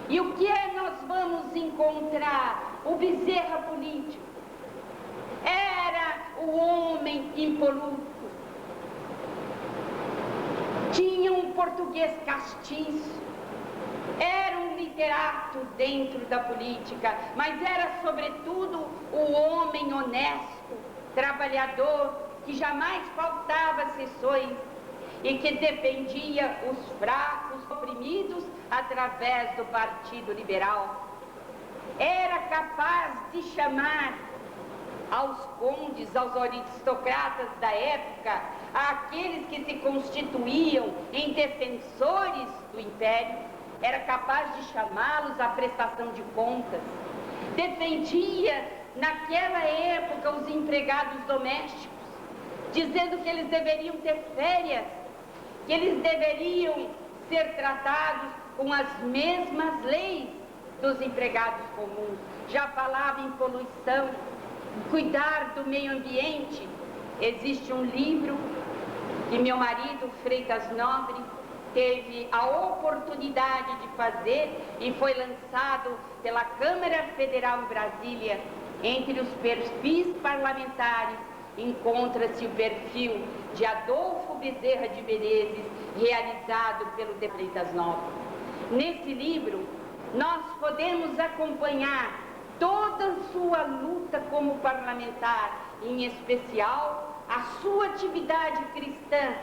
E o que é nós vamos encontrar? O Bezerra político. Era o homem impoluto. Tinha um português castiço. Era um literato dentro da política, mas era, sobretudo, o homem honesto, trabalhador, que jamais faltava sessões e que defendia os fracos, oprimidos através do Partido Liberal. Era capaz de chamar aos condes, aos aristocratas da época, àqueles que se constituíam em defensores do Império, era capaz de chamá-los à prestação de contas. Defendia, naquela época, os empregados domésticos, dizendo que eles deveriam ter férias, que eles deveriam ser tratados com as mesmas leis dos empregados comuns. Já falava em poluição, cuidar do meio ambiente, existe um livro que meu marido, Freitas Nobre, teve a oportunidade de fazer e foi lançado pela Câmara Federal em Brasília. Entre os perfis parlamentares encontra-se o perfil de Adolfo Bezerra de Menezes, realizado pelo Freitas Nobre. Nesse livro, nós podemos acompanhar toda a sua luta como parlamentar, em especial a sua atividade cristã,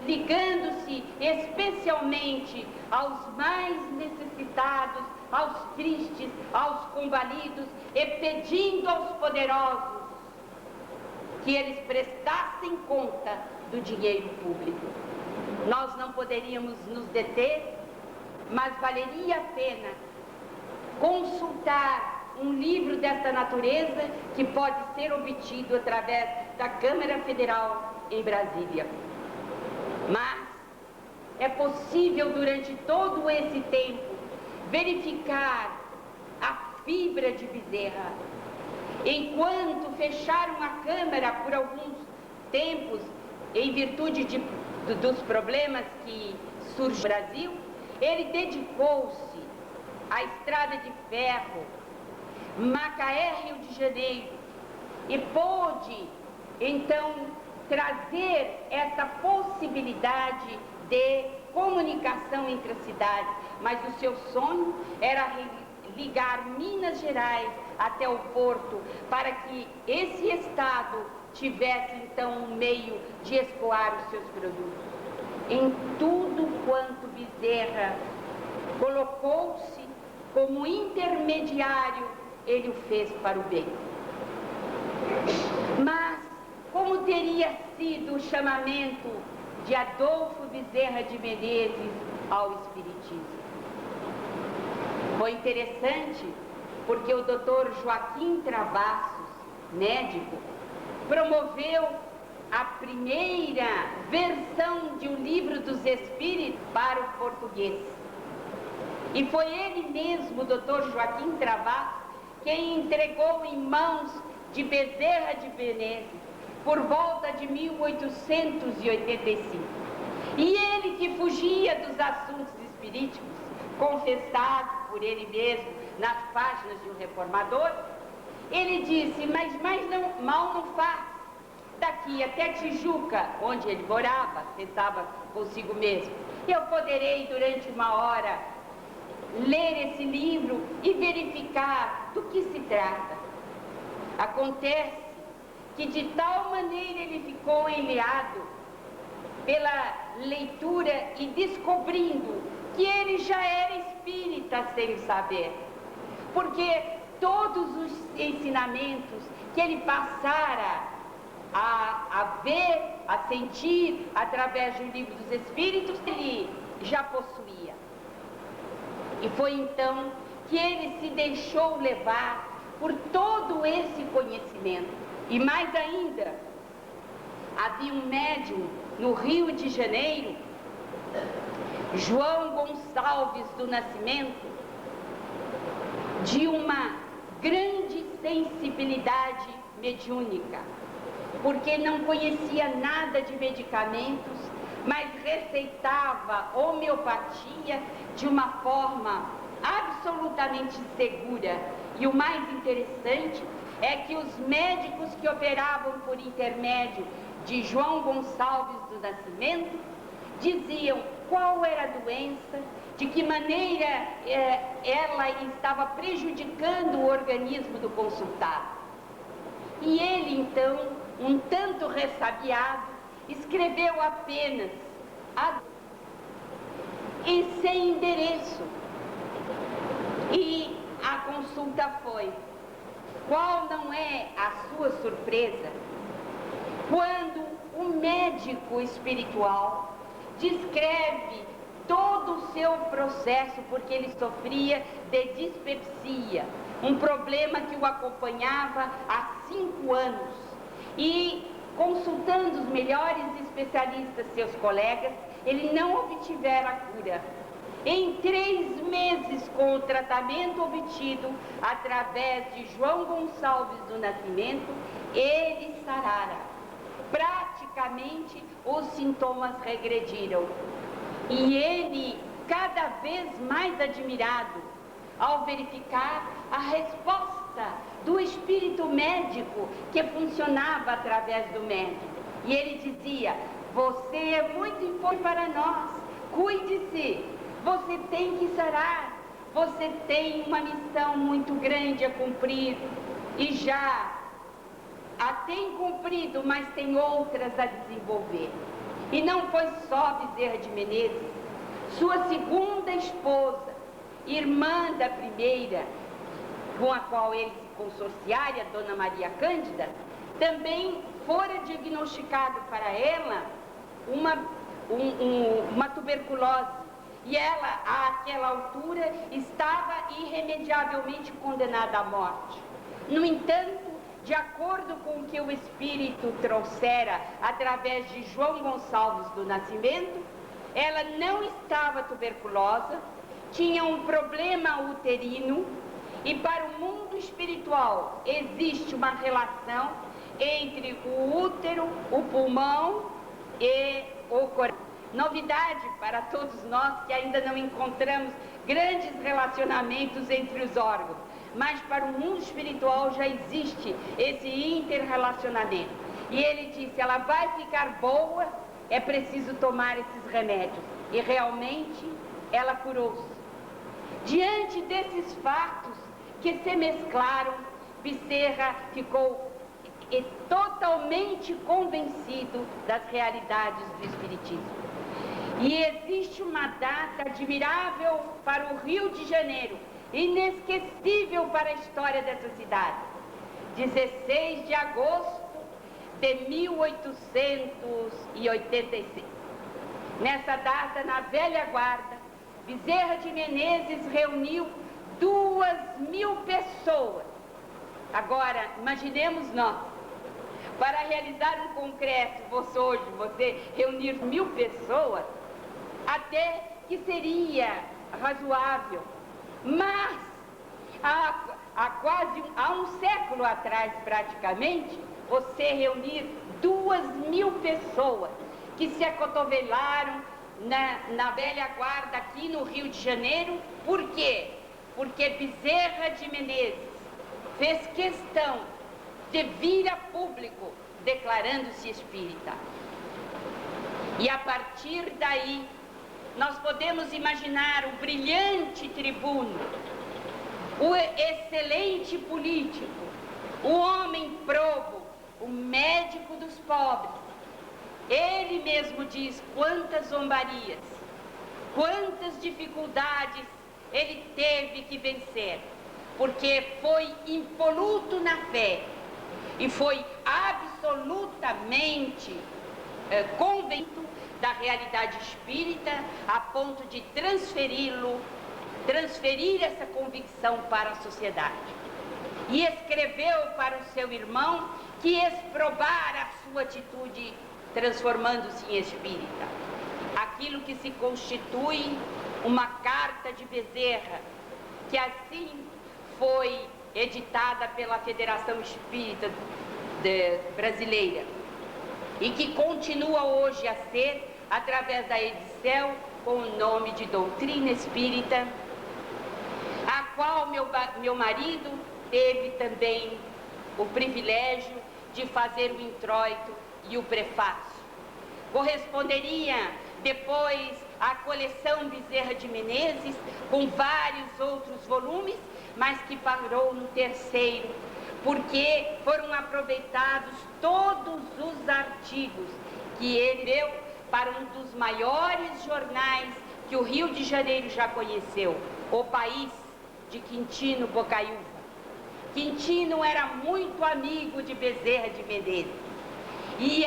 ligando-se especialmente aos mais necessitados, aos tristes, aos combalidos, e pedindo aos poderosos que eles prestassem conta do dinheiro público. Nós não poderíamos nos deter, mas valeria a pena consultar um livro desta natureza que pode ser obtido através da Câmara Federal em Brasília. Mas é possível, durante todo esse tempo, verificar a fibra de Bezerra. Enquanto fecharam a Câmara por alguns tempos, em virtude dos problemas que surgem no Brasil, ele dedicou-se à Estrada de Ferro, Macaé, Rio de Janeiro, e pôde, então, trazer essa possibilidade de comunicação entre as cidades. Mas o seu sonho era ligar Minas Gerais até o porto, para que esse estado tivesse, então, um meio de escoar os seus produtos. Em tudo quanto Bezerra colocou-se como intermediário, ele o fez para o bem. Mas como teria sido o chamamento de Adolfo Bezerra de Menezes ao Espiritismo? Foi interessante porque o Dr. Joaquim Travassos, médico, promoveu a primeira versão de um livro dos Espíritos para o português. E foi ele mesmo, o Dr. Joaquim Travassos, quem entregou em mãos de Bezerra de Menezes por volta de 1885. E ele, que fugia dos assuntos espíriticos, confessados por ele mesmo nas páginas de um reformador, ele disse, mas mal não faz. Daqui até Tijuca, onde ele morava, pensava consigo mesmo, eu poderei durante uma hora ler esse livro e verificar do que se trata. Acontece que de tal maneira ele ficou enleado pela leitura e descobrindo que ele já era espírita sem saber, porque todos os ensinamentos que ele passara a ver, a sentir através do livro dos Espíritos, ele já possuía. E foi então que ele se deixou levar por todo esse conhecimento. E mais ainda, havia um médium no Rio de Janeiro, João Gonçalves do Nascimento, de uma grande sensibilidade mediúnica, porque não conhecia nada de medicamentos, mas receitava homeopatia de uma forma absolutamente segura. E o mais interessante é que os médicos que operavam por intermédio de João Gonçalves do Nascimento diziam qual era a doença, de que maneira ela estava prejudicando o organismo do consultado. E ele, então, um tanto ressabiado, escreveu apenas e sem endereço. E a consulta foi: qual não é a sua surpresa quando o médico espiritual descreve todo o seu processo, porque ele sofria de dispepsia, um problema que o acompanhava há 5 anos, e consultando os melhores especialistas, seus colegas, ele não obtivera a cura. Em 3 meses, com o tratamento obtido através de João Gonçalves do Nascimento, ele sarara. praticamente os sintomas regrediram. E ele, cada vez mais admirado, ao verificar a resposta do espírito médico que funcionava através do médico. E ele dizia: você é muito importante para nós, cuide-se, você tem que sarar, você tem uma missão muito grande a cumprir e já a tem cumprido, mas tem outras a desenvolver. E não foi só Bezerra de Menezes, sua segunda esposa, irmã da primeira, com a qual ele se consorciara, a Dona Maria Cândida, também fora diagnosticado para ela uma tuberculose. E ela, àquela altura, estava irremediavelmente condenada à morte. No entanto, de acordo com o que o Espírito trouxera através de João Gonçalves do Nascimento, ela não estava tuberculosa, tinha um problema uterino, e para o mundo espiritual existe uma relação entre o útero, o pulmão e o coração. Novidade para todos nós que ainda não encontramos grandes relacionamentos entre os órgãos, mas para o mundo espiritual já existe esse interrelacionamento. E ele disse: ela vai ficar boa, é preciso tomar esses remédios. E realmente ela curou-se. Diante desses fatos que se mesclaram, Bezerra ficou totalmente convencido das realidades do Espiritismo. E existe uma data admirável para o Rio de Janeiro, inesquecível para a história dessa cidade. 16 de agosto de 1886. Nessa data, na velha guarda, Bezerra de Menezes reuniu 2.000 pessoas. Agora, imaginemos nós, para realizar um congresso, você reunir 1.000 pessoas, até que seria razoável. Mas, há um século atrás, praticamente, você reunir 2.000 pessoas que se acotovelaram na velha guarda aqui no Rio de Janeiro. Por quê? Porque Bezerra de Menezes fez questão de vir a público declarando-se espírita. E a partir daí, nós podemos imaginar o brilhante tribuno, o excelente político, o homem probo, o médico dos pobres. Ele mesmo diz quantas zombarias, quantas dificuldades ele teve que vencer, porque foi impoluto na fé e foi absolutamente convencido da realidade espírita, a ponto de transferir essa convicção para a sociedade. E escreveu para o seu irmão que exprobara a sua atitude transformando-se em espírita. Aquilo que se constitui uma carta de Bezerra, que assim foi editada pela Federação Espírita Brasileira e que continua hoje a ser, através da edição com o nome de Doutrina Espírita, a qual meu marido teve também o privilégio de fazer o introito e o prefácio. Corresponderia depois à coleção Bezerra de Menezes, com vários outros volumes, mas que parou no terceiro, porque foram aproveitados todos os artigos que ele deu para um dos maiores jornais que o Rio de Janeiro já conheceu, O País, de Quintino Bocaiúva. Quintino era muito amigo de Bezerra de Menezes. E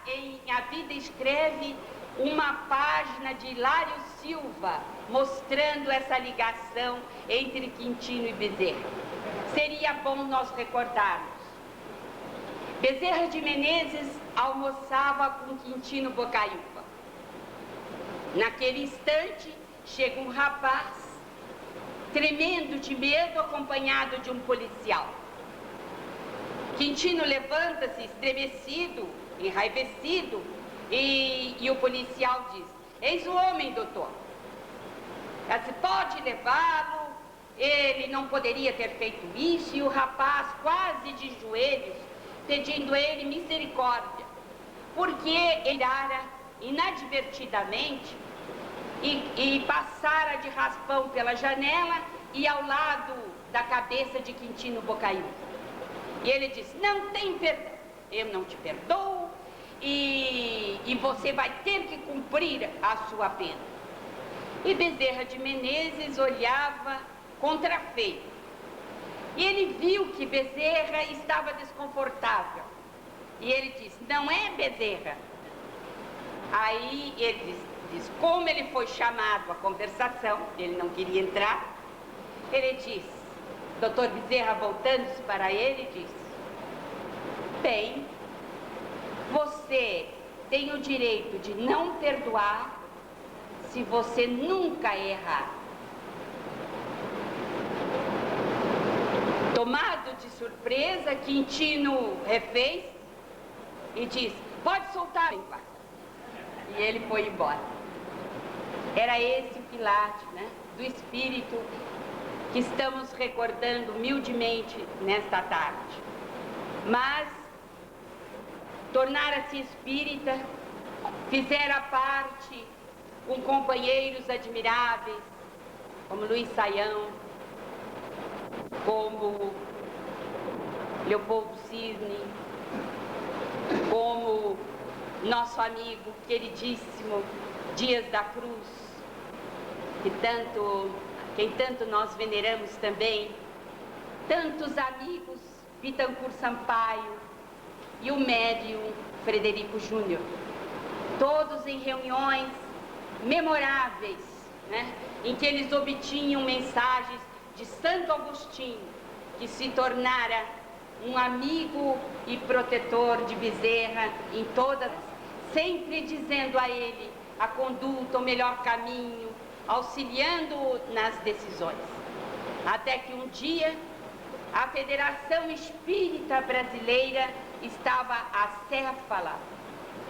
em A Vida Escreve uma página de Hilário Silva mostrando essa ligação entre Quintino e Bezerra. Seria bom nós recordarmos. Bezerra de Menezes almoçava com Quintino Bocaiúva. Naquele instante, chega um rapaz, tremendo de medo, acompanhado de um policial. Quintino levanta-se estremecido, enraivecido, e o policial diz: eis o homem, doutor. Ela disse: pode levá-lo, ele não poderia ter feito isso. E o rapaz, quase de joelhos, pedindo a ele misericórdia, porque ele era inadvertidamente e passara de raspão pela janela e ao lado da cabeça de Quintino Bocaiúva. E ele disse: não tem perdão, eu não te perdoo, e você vai ter que cumprir a sua pena. E Bezerra de Menezes olhava contrafeito. E ele viu que Bezerra estava desconfortável. E ele disse: não é, Bezerra? Aí ele diz, como ele foi chamado à conversação, ele não queria entrar, ele disse, doutor Bezerra, voltando-se para ele, disse: bem, você tem o direito de não perdoar se você nunca errar. Tomado de surpresa, Quintino refez e disse: pode soltar, em paz. E ele foi embora. Era esse o quilate, né, do espírito que estamos recordando humildemente nesta tarde. Mas tornara-se espírita, fizera parte com companheiros admiráveis, como Luiz Saião, como Leopoldo Cisne, como nosso amigo queridíssimo Dias da Cruz, quem tanto nós veneramos também, tantos amigos, Bittencourt Sampaio e o médium Frederico Júnior, todos em reuniões memoráveis, né, em que eles obtinham mensagens de Santo Agostinho, que se tornara um amigo e protetor de Bezerra em todas, sempre dizendo a ele a conduta, o melhor caminho, auxiliando-o nas decisões. Até que um dia a Federação Espírita Brasileira estava acéfala.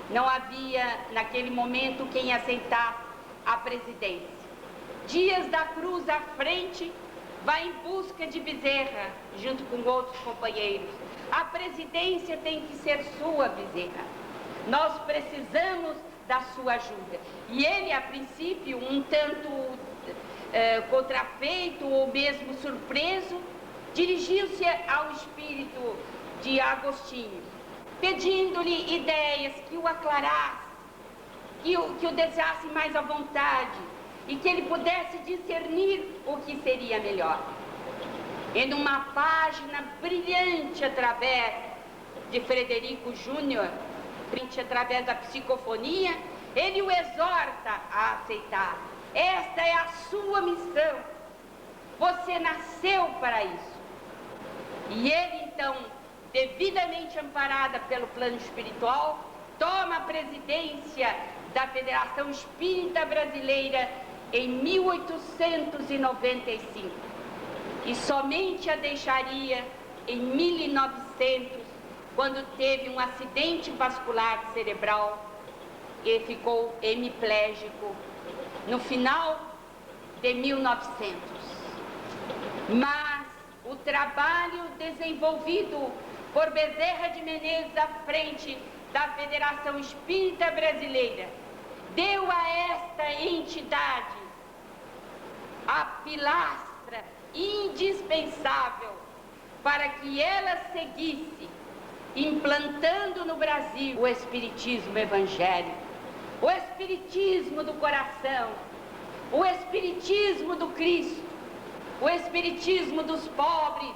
Não havia naquele momento quem aceitasse a presidência. Dias da Cruz à frente vai em busca de Bezerra, junto com outros companheiros. A presidência tem que ser sua, Bezerra. Nós precisamos da sua ajuda. E ele, a princípio, um tanto contrafeito ou mesmo surpreso, dirigiu-se ao espírito de Agostinho, pedindo-lhe ideias que o aclarasse, que o deixasse mais à vontade e que ele pudesse discernir o que seria melhor. E numa página brilhante através de Frederico Júnior, através da psicofonia, ele o exorta a aceitar. Esta é a sua missão. Você nasceu para isso. E ele, então, devidamente amparada pelo plano espiritual, toma a presidência da Federação Espírita Brasileira em 1895 e somente a deixaria em 1900, quando teve um acidente vascular cerebral e ficou hemiplégico no final de 1900. Mas o trabalho desenvolvido por Bezerra de Menezes à frente da Federação Espírita Brasileira deu a esta entidade a pilastra indispensável para que ela seguisse implantando no Brasil o espiritismo evangélico, o espiritismo do coração, o espiritismo do Cristo, o espiritismo dos pobres,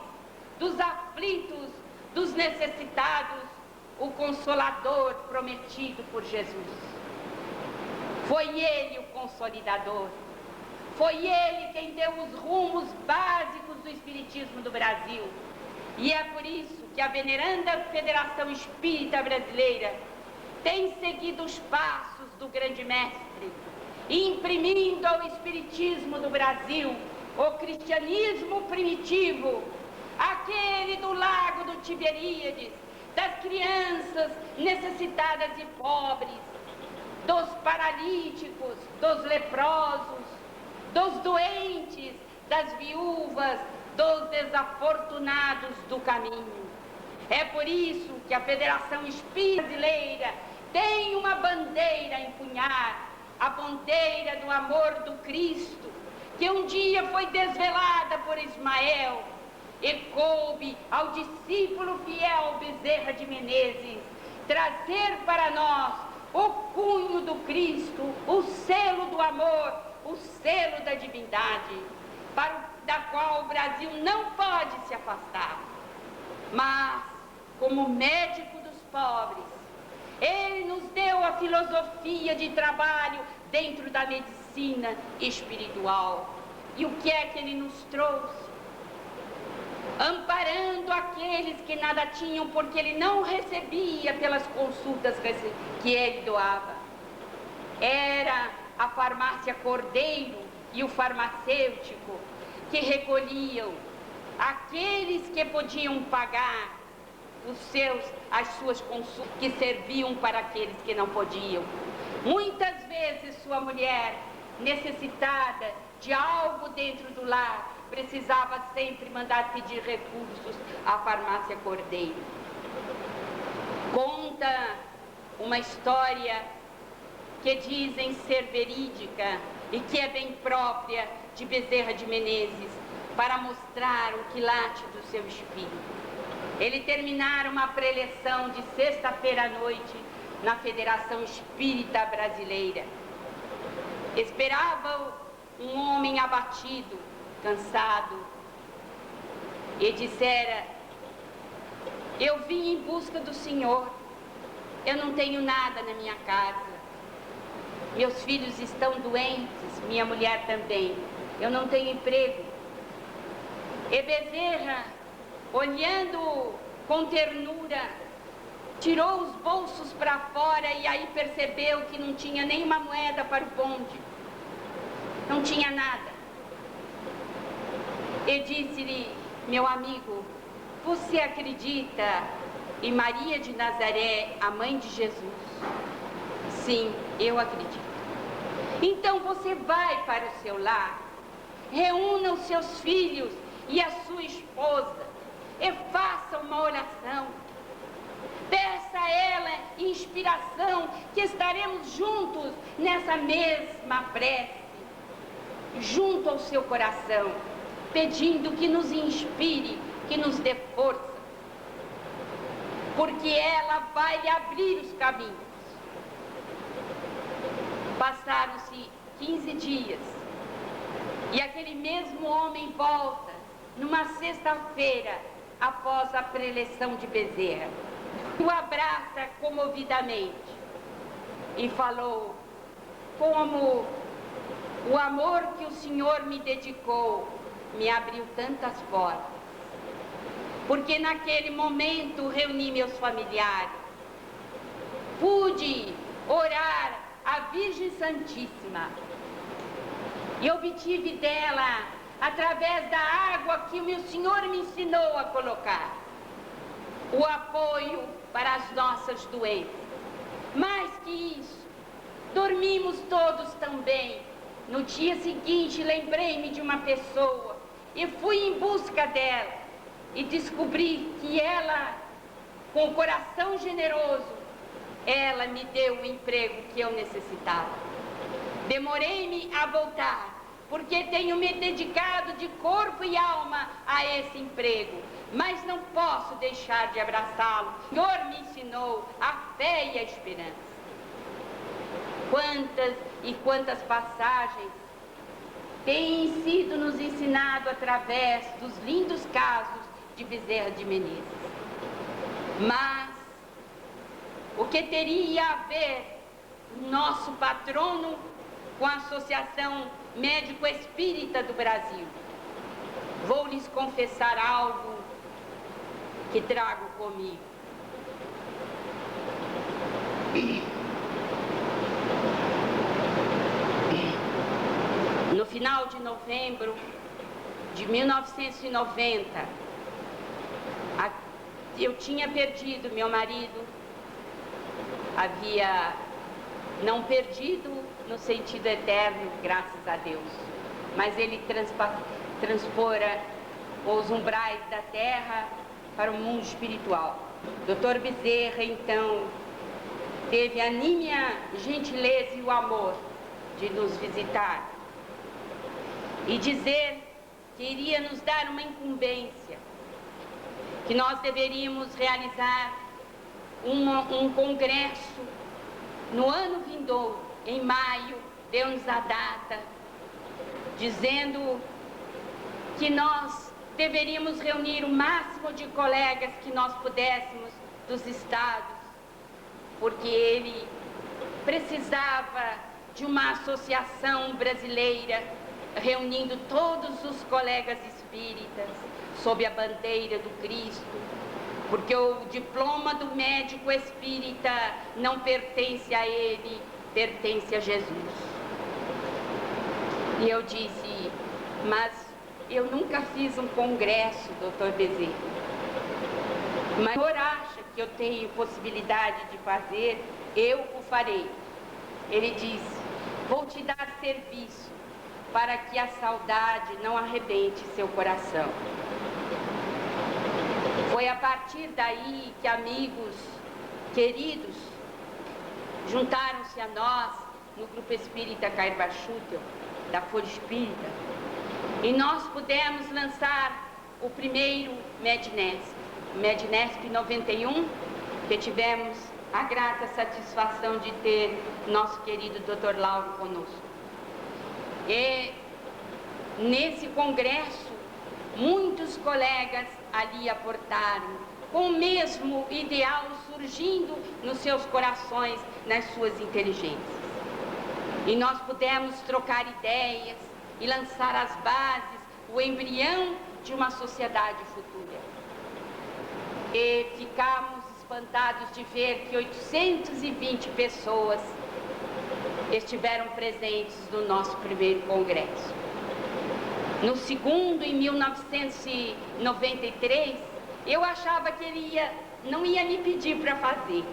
dos aflitos, dos necessitados, o Consolador prometido por Jesus. Foi ele o consolidador, foi ele quem deu os rumos básicos do espiritismo do Brasil. E é por isso que a veneranda Federação Espírita Brasileira tem seguido os passos do grande mestre, imprimindo ao espiritismo do Brasil o cristianismo primitivo, aquele do lago do Tiberíades, das crianças necessitadas e pobres, dos paralíticos, dos leprosos, dos doentes, das viúvas, dos desafortunados do caminho. É por isso que a Federação Espírita Brasileira tem uma bandeira a empunhar, a bandeira do amor do Cristo, que um dia foi desvelada por Ismael, e coube ao discípulo fiel Bezerra de Menezes trazer para nós o cunho do Cristo, o selo do amor, o selo da divindade, da qual o Brasil não pode se afastar. Mas, como médico dos pobres, ele nos deu a filosofia de trabalho dentro da medicina espiritual. E o que é que ele nos trouxe? Amparando aqueles que nada tinham, porque ele não recebia pelas consultas que ele doava. Era a farmácia Cordeiro e o farmacêutico que recolhiam aqueles que podiam pagar as suas consultas, que serviam para aqueles que não podiam. Muitas vezes sua mulher, necessitada de algo dentro do lar, precisava sempre mandar pedir recursos à farmácia Cordeiro. Conta uma história que dizem ser verídica e que é bem própria de Bezerra de Menezes, para mostrar o quilate do seu espírito. Ele terminara uma preleção de sexta-feira à noite na Federação Espírita Brasileira. Esperava um homem abatido, cansado, e dissera: eu vim em busca do Senhor, eu não tenho nada na minha casa, meus filhos estão doentes, minha mulher também, eu não tenho emprego. E Bezerra, olhando com ternura, tirou os bolsos para fora e aí percebeu que não tinha nenhuma moeda para o bonde, não tinha nada. E disse-lhe: meu amigo, você acredita em Maria de Nazaré, a mãe de Jesus? Sim, eu acredito. Então você vai para o seu lar, reúna os seus filhos e a sua esposa e faça uma oração. Peça a ela inspiração, que estaremos juntos nessa mesma prece, junto ao seu coração, pedindo que nos inspire, que nos dê força, porque ela vai lhe abrir os caminhos. Passaram-se 15 dias e aquele mesmo homem volta numa sexta-feira após a preleção de Bezerra. O abraça comovidamente e falou: como o amor que o Senhor me dedicou me abriu tantas portas, porque naquele momento reuni meus familiares, pude orar à Virgem Santíssima e obtive dela, através da água que o meu Senhor me ensinou a colocar, o apoio para as nossas doenças. Mais que isso, dormimos todos tão bem. No dia seguinte, lembrei-me de uma pessoa e fui em busca dela e descobri que ela, com o coração generoso, ela me deu o emprego que eu necessitava. Demorei-me a voltar, porque tenho me dedicado de corpo e alma a esse emprego, mas não posso deixar de abraçá-lo. O Senhor me ensinou a fé e a esperança. Quantas e quantas passagens têm sido nos ensinado através dos lindos casos de Bezerra de Menezes. Mas o que teria a ver o nosso patrono com a Associação Médico Espírita do Brasil? Vou lhes confessar algo que trago comigo. No final de novembro de 1990, eu tinha perdido meu marido, havia não perdido no sentido eterno, graças a Deus, mas ele transpora os umbrais da terra para o mundo espiritual. Dr. Bezerra, então, teve a minha gentileza e o amor de nos visitar e dizer que iria nos dar uma incumbência, que nós deveríamos realizar um congresso no ano vindouro, em maio, deu-nos a data, dizendo que nós deveríamos reunir o máximo de colegas que nós pudéssemos dos estados, porque ele precisava de uma associação brasileira reunindo todos os colegas espíritas sob a bandeira do Cristo, porque o diploma do médico espírita não pertence a ele, pertence a Jesus. E eu disse, mas eu nunca fiz um congresso, doutor Bezerra, mas o senhor acha que eu tenho possibilidade de fazer, eu o farei. Ele disse, vou te dar serviço para que a saudade não arrebente seu coração. Foi a partir daí que amigos queridos juntaram-se a nós no Grupo Espírita Cair Bachutel, da Folha Espírita, e nós pudemos lançar o primeiro Mednesp 91, que tivemos a grata satisfação de ter nosso querido Dr. Lauro conosco. E nesse congresso, muitos colegas ali aportaram, com o mesmo ideal surgindo nos seus corações, nas suas inteligências. E nós pudemos trocar ideias e lançar as bases, o embrião de uma sociedade futura. E ficamos espantados de ver que 820 pessoas estiveram presentes no nosso primeiro congresso. No segundo, em 1993, eu achava que ele não ia me pedir para fazer,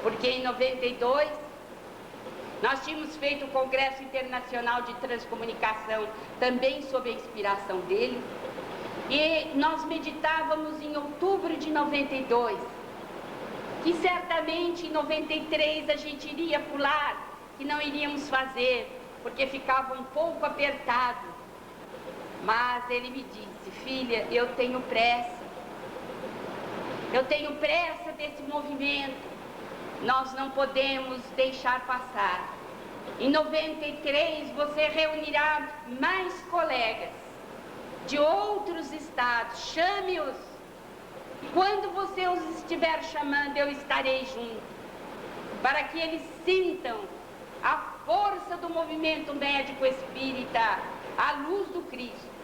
porque em 92 nós tínhamos feito o Congresso Internacional de Transcomunicação, também sob a inspiração dele, e nós meditávamos em outubro de 92, que certamente em 93 a gente iria pular, que não iríamos fazer, porque ficava um pouco apertado. Mas ele me disse, filha, eu tenho pressa desse movimento, nós não podemos deixar passar. Em 93 você reunirá mais colegas de outros estados, chame-os. Quando você os estiver chamando, eu estarei junto, para que eles sintam a força do movimento médico espírita, a luz do Cristo.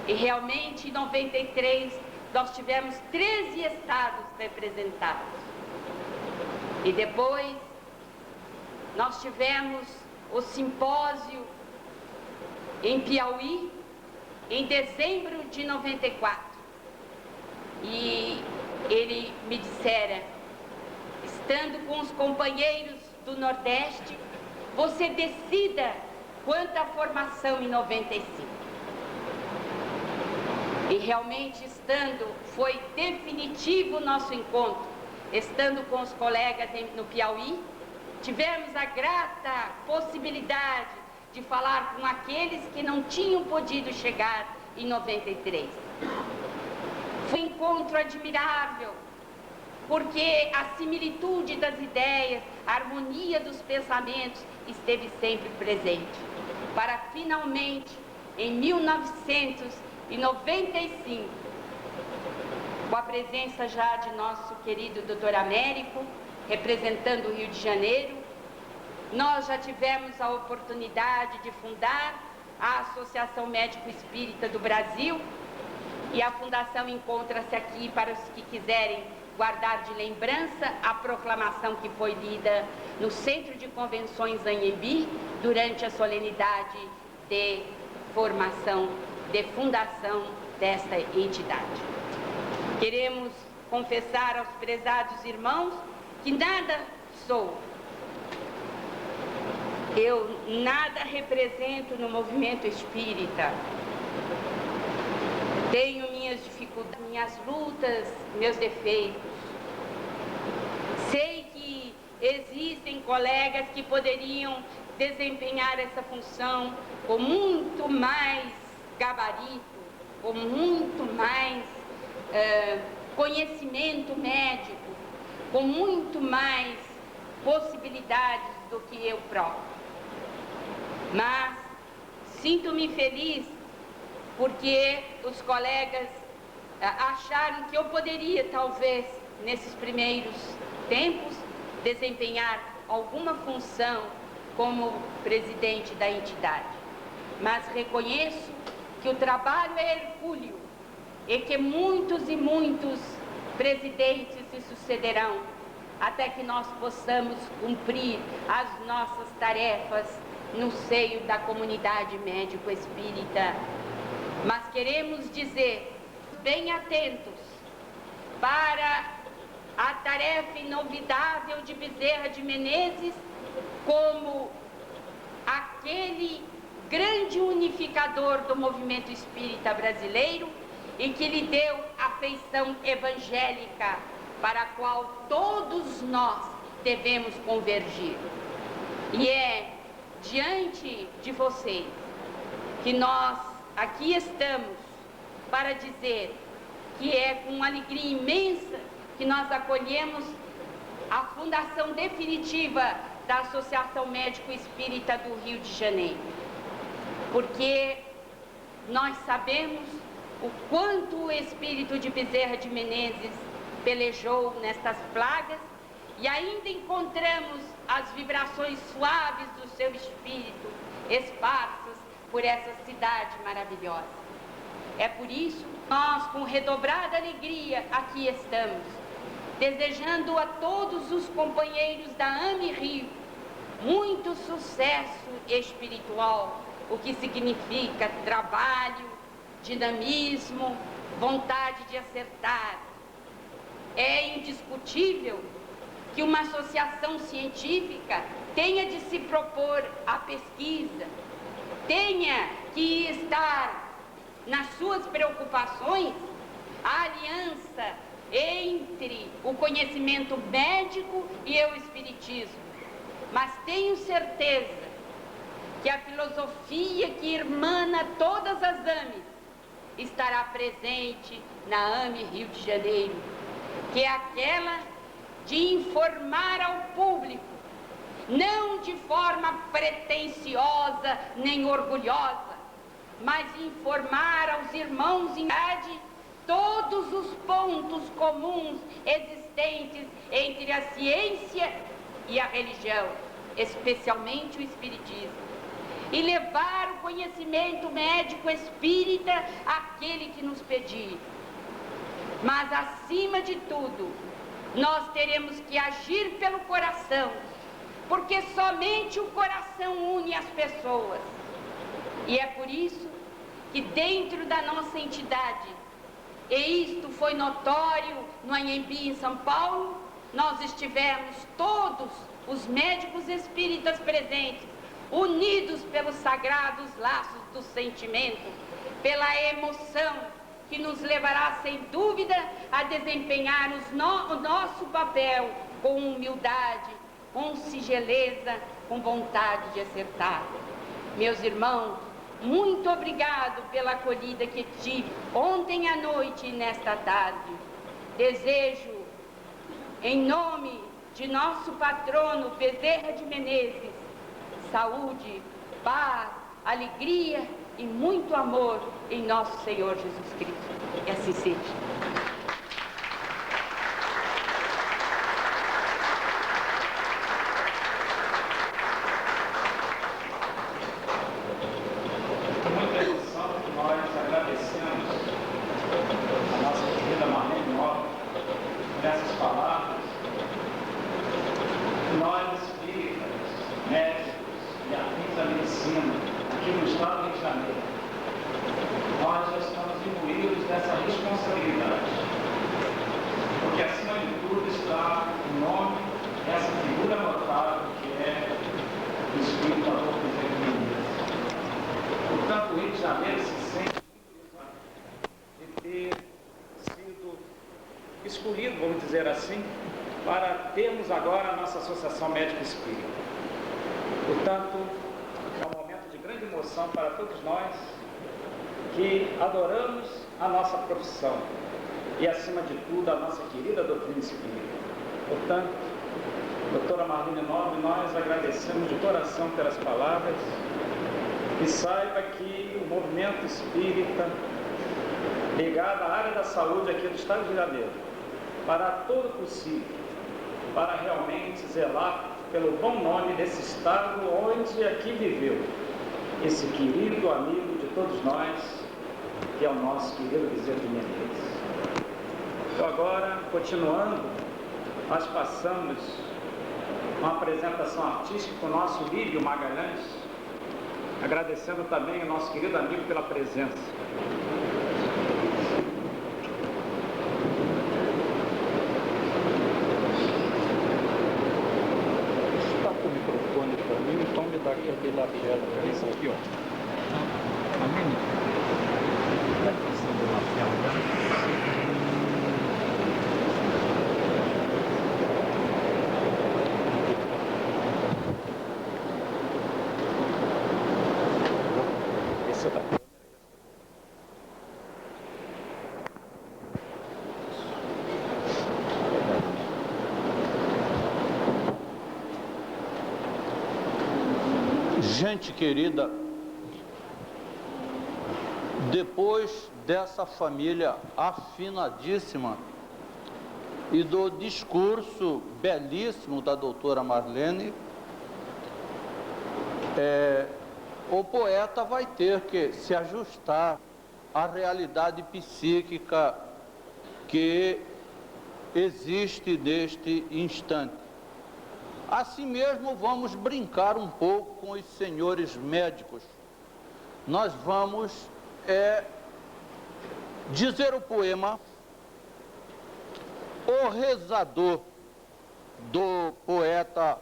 E realmente, em 93, nós tivemos 13 estados representados. E depois, nós tivemos o simpósio em Piauí, em dezembro de 94. E ele me dissera, estando com os companheiros do Nordeste, você decida quanto à formação em 95. E realmente foi definitivo o nosso encontro, estando com os colegas no Piauí, tivemos a grata possibilidade de falar com aqueles que não tinham podido chegar em 93. Foi um encontro admirável, porque a similitude das ideias, a harmonia dos pensamentos esteve sempre presente, para finalmente, em 1995, com a presença já de nosso querido Dr. Américo, representando o Rio de Janeiro, nós já tivemos a oportunidade de fundar a Associação Médico Espírita do Brasil, e a fundação encontra-se aqui para os que quiserem guardar de lembrança a proclamação que foi lida no Centro de Convenções Anhembi durante a solenidade de formação, de fundação desta entidade. Queremos confessar aos prezados irmãos que nada sou. Eu nada represento no movimento espírita. Tenho minhas dificuldades, minhas lutas, meus defeitos. Sei que existem colegas que poderiam desempenhar essa função com muito mais gabarito, com muito mais conhecimento médico, com muito mais possibilidades do que eu próprio. Mas sinto-me feliz porque os colegas acharam que eu poderia, talvez, nesses primeiros tempos, desempenhar alguma função como presidente da entidade. Mas reconheço que o trabalho é hercúleo e que muitos e muitos presidentes se sucederão até que nós possamos cumprir as nossas tarefas no seio da comunidade médico-espírita. Mas queremos dizer, bem atentos, para a tarefa inovidável de Bezerra de Menezes como aquele grande unificador do movimento espírita brasileiro e que lhe deu a feição evangélica para a qual todos nós devemos convergir. E é diante de vocês que nós aqui estamos para dizer que é com alegria imensa que nós acolhemos a fundação definitiva da Associação Médico Espírita do Rio de Janeiro, porque nós sabemos o quanto o espírito de Bezerra de Menezes pelejou nestas plagas e ainda encontramos as vibrações suaves do seu espírito esparsas por essa cidade maravilhosa. É por isso que nós, com redobrada alegria, aqui estamos, desejando a todos os companheiros da AME Rio muito sucesso espiritual, o que significa trabalho, dinamismo, vontade de acertar. É indiscutível que uma associação científica tenha de se propor à pesquisa, tenha que estar nas suas preocupações a aliança entre o conhecimento médico e o espiritismo. Mas tenho certeza que a filosofia que irmana todas as AMEs estará presente na AME Rio de Janeiro, que é aquela de informar ao público, não de forma pretensiosa nem orgulhosa, mas informar aos irmãos em idade todos os pontos comuns existentes entre a ciência e a religião, especialmente o espiritismo, e levar o conhecimento médico espírita àquele que nos pedir. Mas, acima de tudo, nós teremos que agir pelo coração, porque somente o coração une as pessoas. E é por isso que dentro da nossa entidade, e isto foi notório no Anhembi, em São Paulo, nós estivemos todos os médicos espíritas presentes, unidos pelos sagrados laços do sentimento, pela emoção que nos levará, sem dúvida, a desempenhar o nosso papel com humildade, com singeleza, com vontade de acertar. Meus irmãos, muito obrigado pela acolhida que tive ontem à noite e nesta tarde. Desejo, em nome de nosso patrono Bezerra de Menezes, saúde, paz, alegria e muito amor em nosso Senhor Jesus Cristo. E assim seja. Aqui no Estado do Rio de Janeiro, nós já estamos imbuídos dessa responsabilidade. escolhido, vamos dizer assim, para termos agora a nossa Associação Médica Espírita. Portanto, é um momento de grande emoção para todos nós que adoramos a nossa profissão e, acima de tudo, a nossa querida doutrina espírita. Portanto, doutora Marlene Nobre, nós agradecemos de coração pelas palavras e saiba que o movimento espírita ligado à área da saúde aqui do Estado do Rio de Janeiro fará todo o possível para realmente zelar pelo bom nome desse Estado onde aqui viveu esse querido amigo de todos nós, que é o nosso querido Bezerra de Menezes. Então agora, continuando, nós passamos uma apresentação artística com o nosso Líbio Magalhães, agradecendo também ao nosso querido amigo pela presença. Está com o microfone para mim, então me dá aquele lapela para isso aqui, ó. A menina. Está passando o lapela, gente querida, depois dessa família afinadíssima e do discurso belíssimo da doutora Marlene, o poeta vai ter que se ajustar à realidade psíquica que existe neste instante. Assim mesmo, vamos brincar um pouco com os senhores médicos. Nós vamos dizer o poema O Rezador, do poeta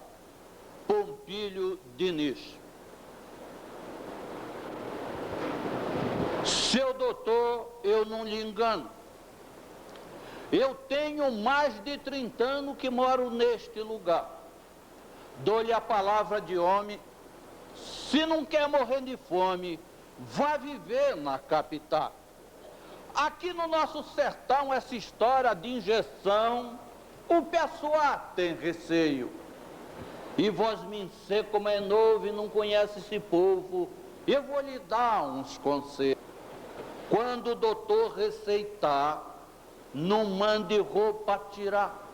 Pompílio Diniz. Seu doutor, eu não lhe engano. Eu tenho mais de 30 anos que moro neste lugar. Dou-lhe a palavra de homem, se não quer morrer de fome, vá viver na capital. Aqui no nosso sertão, essa história de injeção, o pessoal tem receio. E vós me sei como é novo e não conhece esse povo, eu vou lhe dar uns conselhos. Quando o doutor receitar, não mande roupa tirar.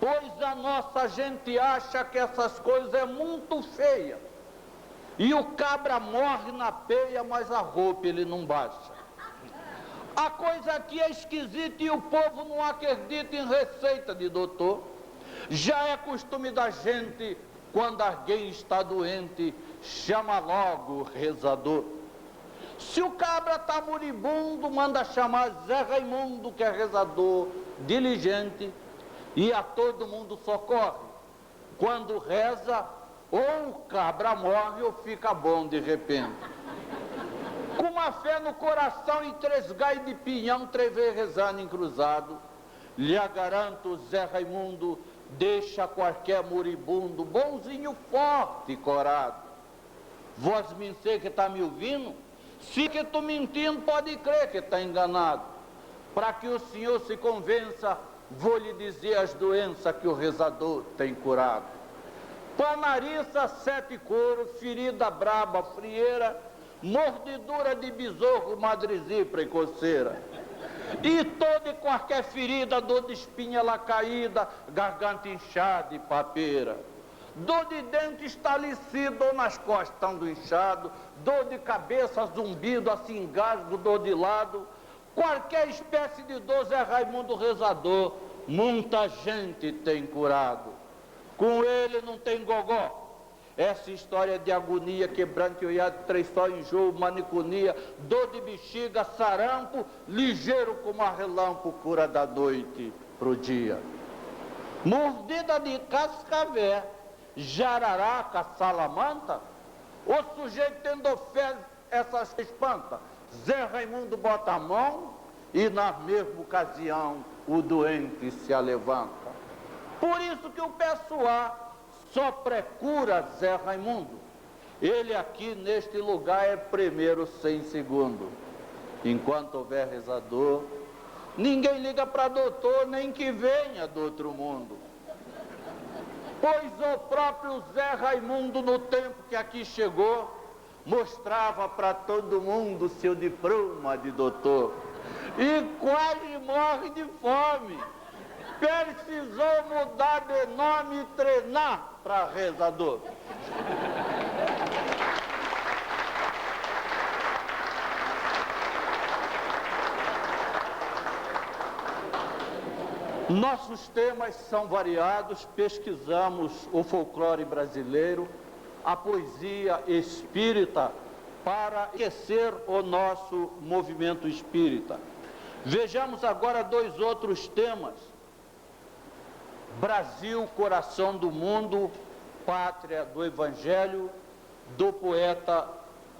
Pois a nossa gente acha que essas coisas é muito feia. E o cabra morre na peia, mas a roupa ele não baixa. A coisa aqui é esquisita e o povo não acredita em receita de doutor. Já é costume da gente, quando alguém está doente, chama logo o rezador. Se o cabra está moribundo, manda chamar Zé Raimundo, que é rezador, diligente, e a todo mundo socorre. Quando reza, ou o cabra morre ou fica bom de repente. Com uma fé no coração e 3 gaios de pinhão, 3 vezes rezando em cruzado, lhe garanto, Zé Raimundo deixa qualquer moribundo bonzinho, forte e corado. Vós me sei que está me ouvindo? Se que estou mentindo, pode crer que está enganado. Para que o senhor se convença, vou lhe dizer as doenças que o rezador tem curado. Panariça, 7 couro, ferida braba, frieira, mordidura de besouro, madrizipra e coceira. E toda e qualquer ferida, dor de espinha lá caída, garganta inchada e papeira. Dor de dente estalecido, dor nas costas estando inchado, dor de cabeça, zumbido, assim engasgo, dor de lado. Qualquer espécie de dor, Zé Raimundo rezador, muita gente tem curado. Com ele não tem gogó. Essa história de agonia, quebrante, oiado, 3 só, enjoo, maniconia, dor de bexiga, sarampo, ligeiro como a relâmpago, cura da noite pro dia. Mordida de cascavé, jararaca, salamanta, o sujeito tendo fé, essas espanta. Zé Raimundo bota a mão, e na mesma ocasião o doente se alevanta. Por isso que eu peço só precura Zé Raimundo. Ele aqui neste lugar é primeiro sem segundo. Enquanto houver rezador, ninguém liga para doutor, nem que venha do outro mundo. Pois o próprio Zé Raimundo, no tempo que aqui chegou, mostrava para todo mundo seu diploma de doutor. E quase morre de fome. Precisou mudar de nome e treinar para rezador. Nossos temas são variados, pesquisamos o folclore brasileiro, a poesia espírita, para aquecer o nosso movimento espírita. Vejamos agora 2 outros temas. Brasil, coração do mundo, pátria do Evangelho, do poeta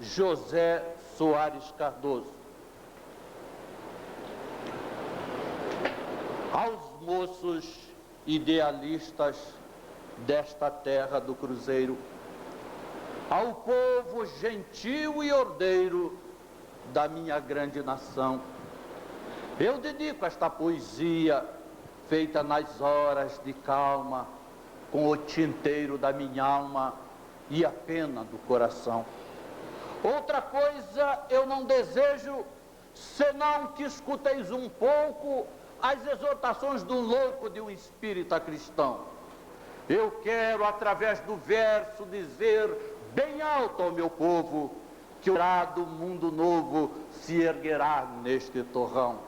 José Soares Cardoso. Aos moços idealistas desta terra do Cruzeiro, ao povo gentil e ordeiro da minha grande nação, eu dedico esta poesia feita nas horas de calma, com o tinteiro da minha alma e a pena do coração. Outra coisa eu não desejo, senão que escuteis um pouco as exortações do louco de um espírita cristão. Eu quero, através do verso, dizer bem alto ao meu povo que o do mundo novo se erguerá neste torrão.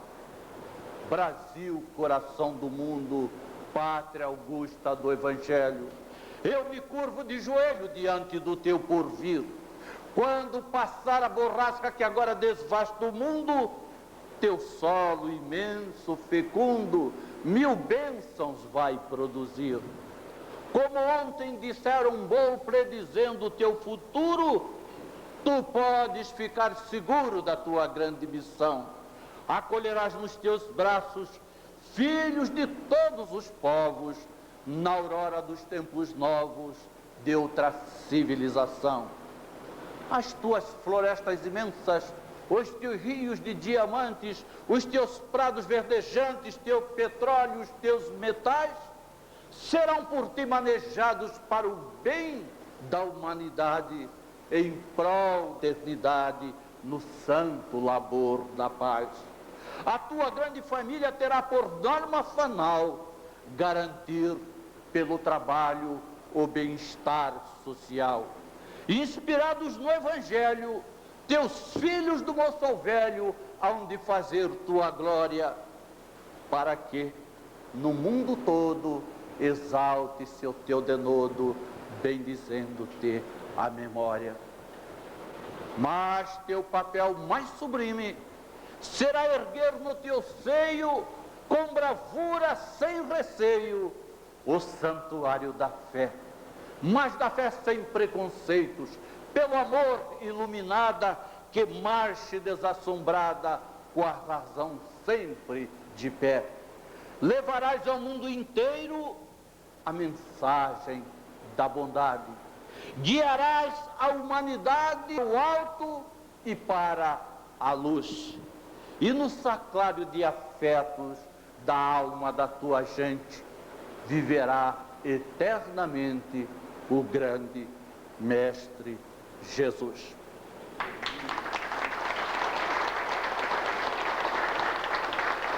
Brasil, coração do mundo, pátria augusta do Evangelho, eu me curvo de joelho diante do teu porvir. Quando passar a borrasca que agora desvasta o mundo, teu solo imenso, fecundo, 1000 bênçãos vai produzir. Como ontem disseram um bom predizendo o teu futuro, tu podes ficar seguro da tua grande missão. Acolherás nos teus braços filhos de todos os povos, na aurora dos tempos novos de outra civilização. As tuas florestas imensas, os teus rios de diamantes, os teus prados verdejantes, teu petróleo, os teus metais, serão por ti manejados para o bem da humanidade, em prol da eternidade, no santo labor da paz. A tua grande família terá por norma fanal garantir pelo trabalho o bem-estar social. Inspirados no Evangelho, teus filhos do moço ao velho hão de fazer tua glória, para que no mundo todo exalte-se o teu denodo, bendizendo-te a memória. Mas teu papel mais sublime será erguer no teu seio, com bravura sem receio, o santuário da fé, mas da fé sem preconceitos, pelo amor iluminada, que marche desassombrada, com a razão sempre de pé. Levarás ao mundo inteiro a mensagem da bondade, guiarás a humanidade ao alto e para a luz. E no sacrário de afetos da alma da tua gente, viverá eternamente o grande Mestre Jesus.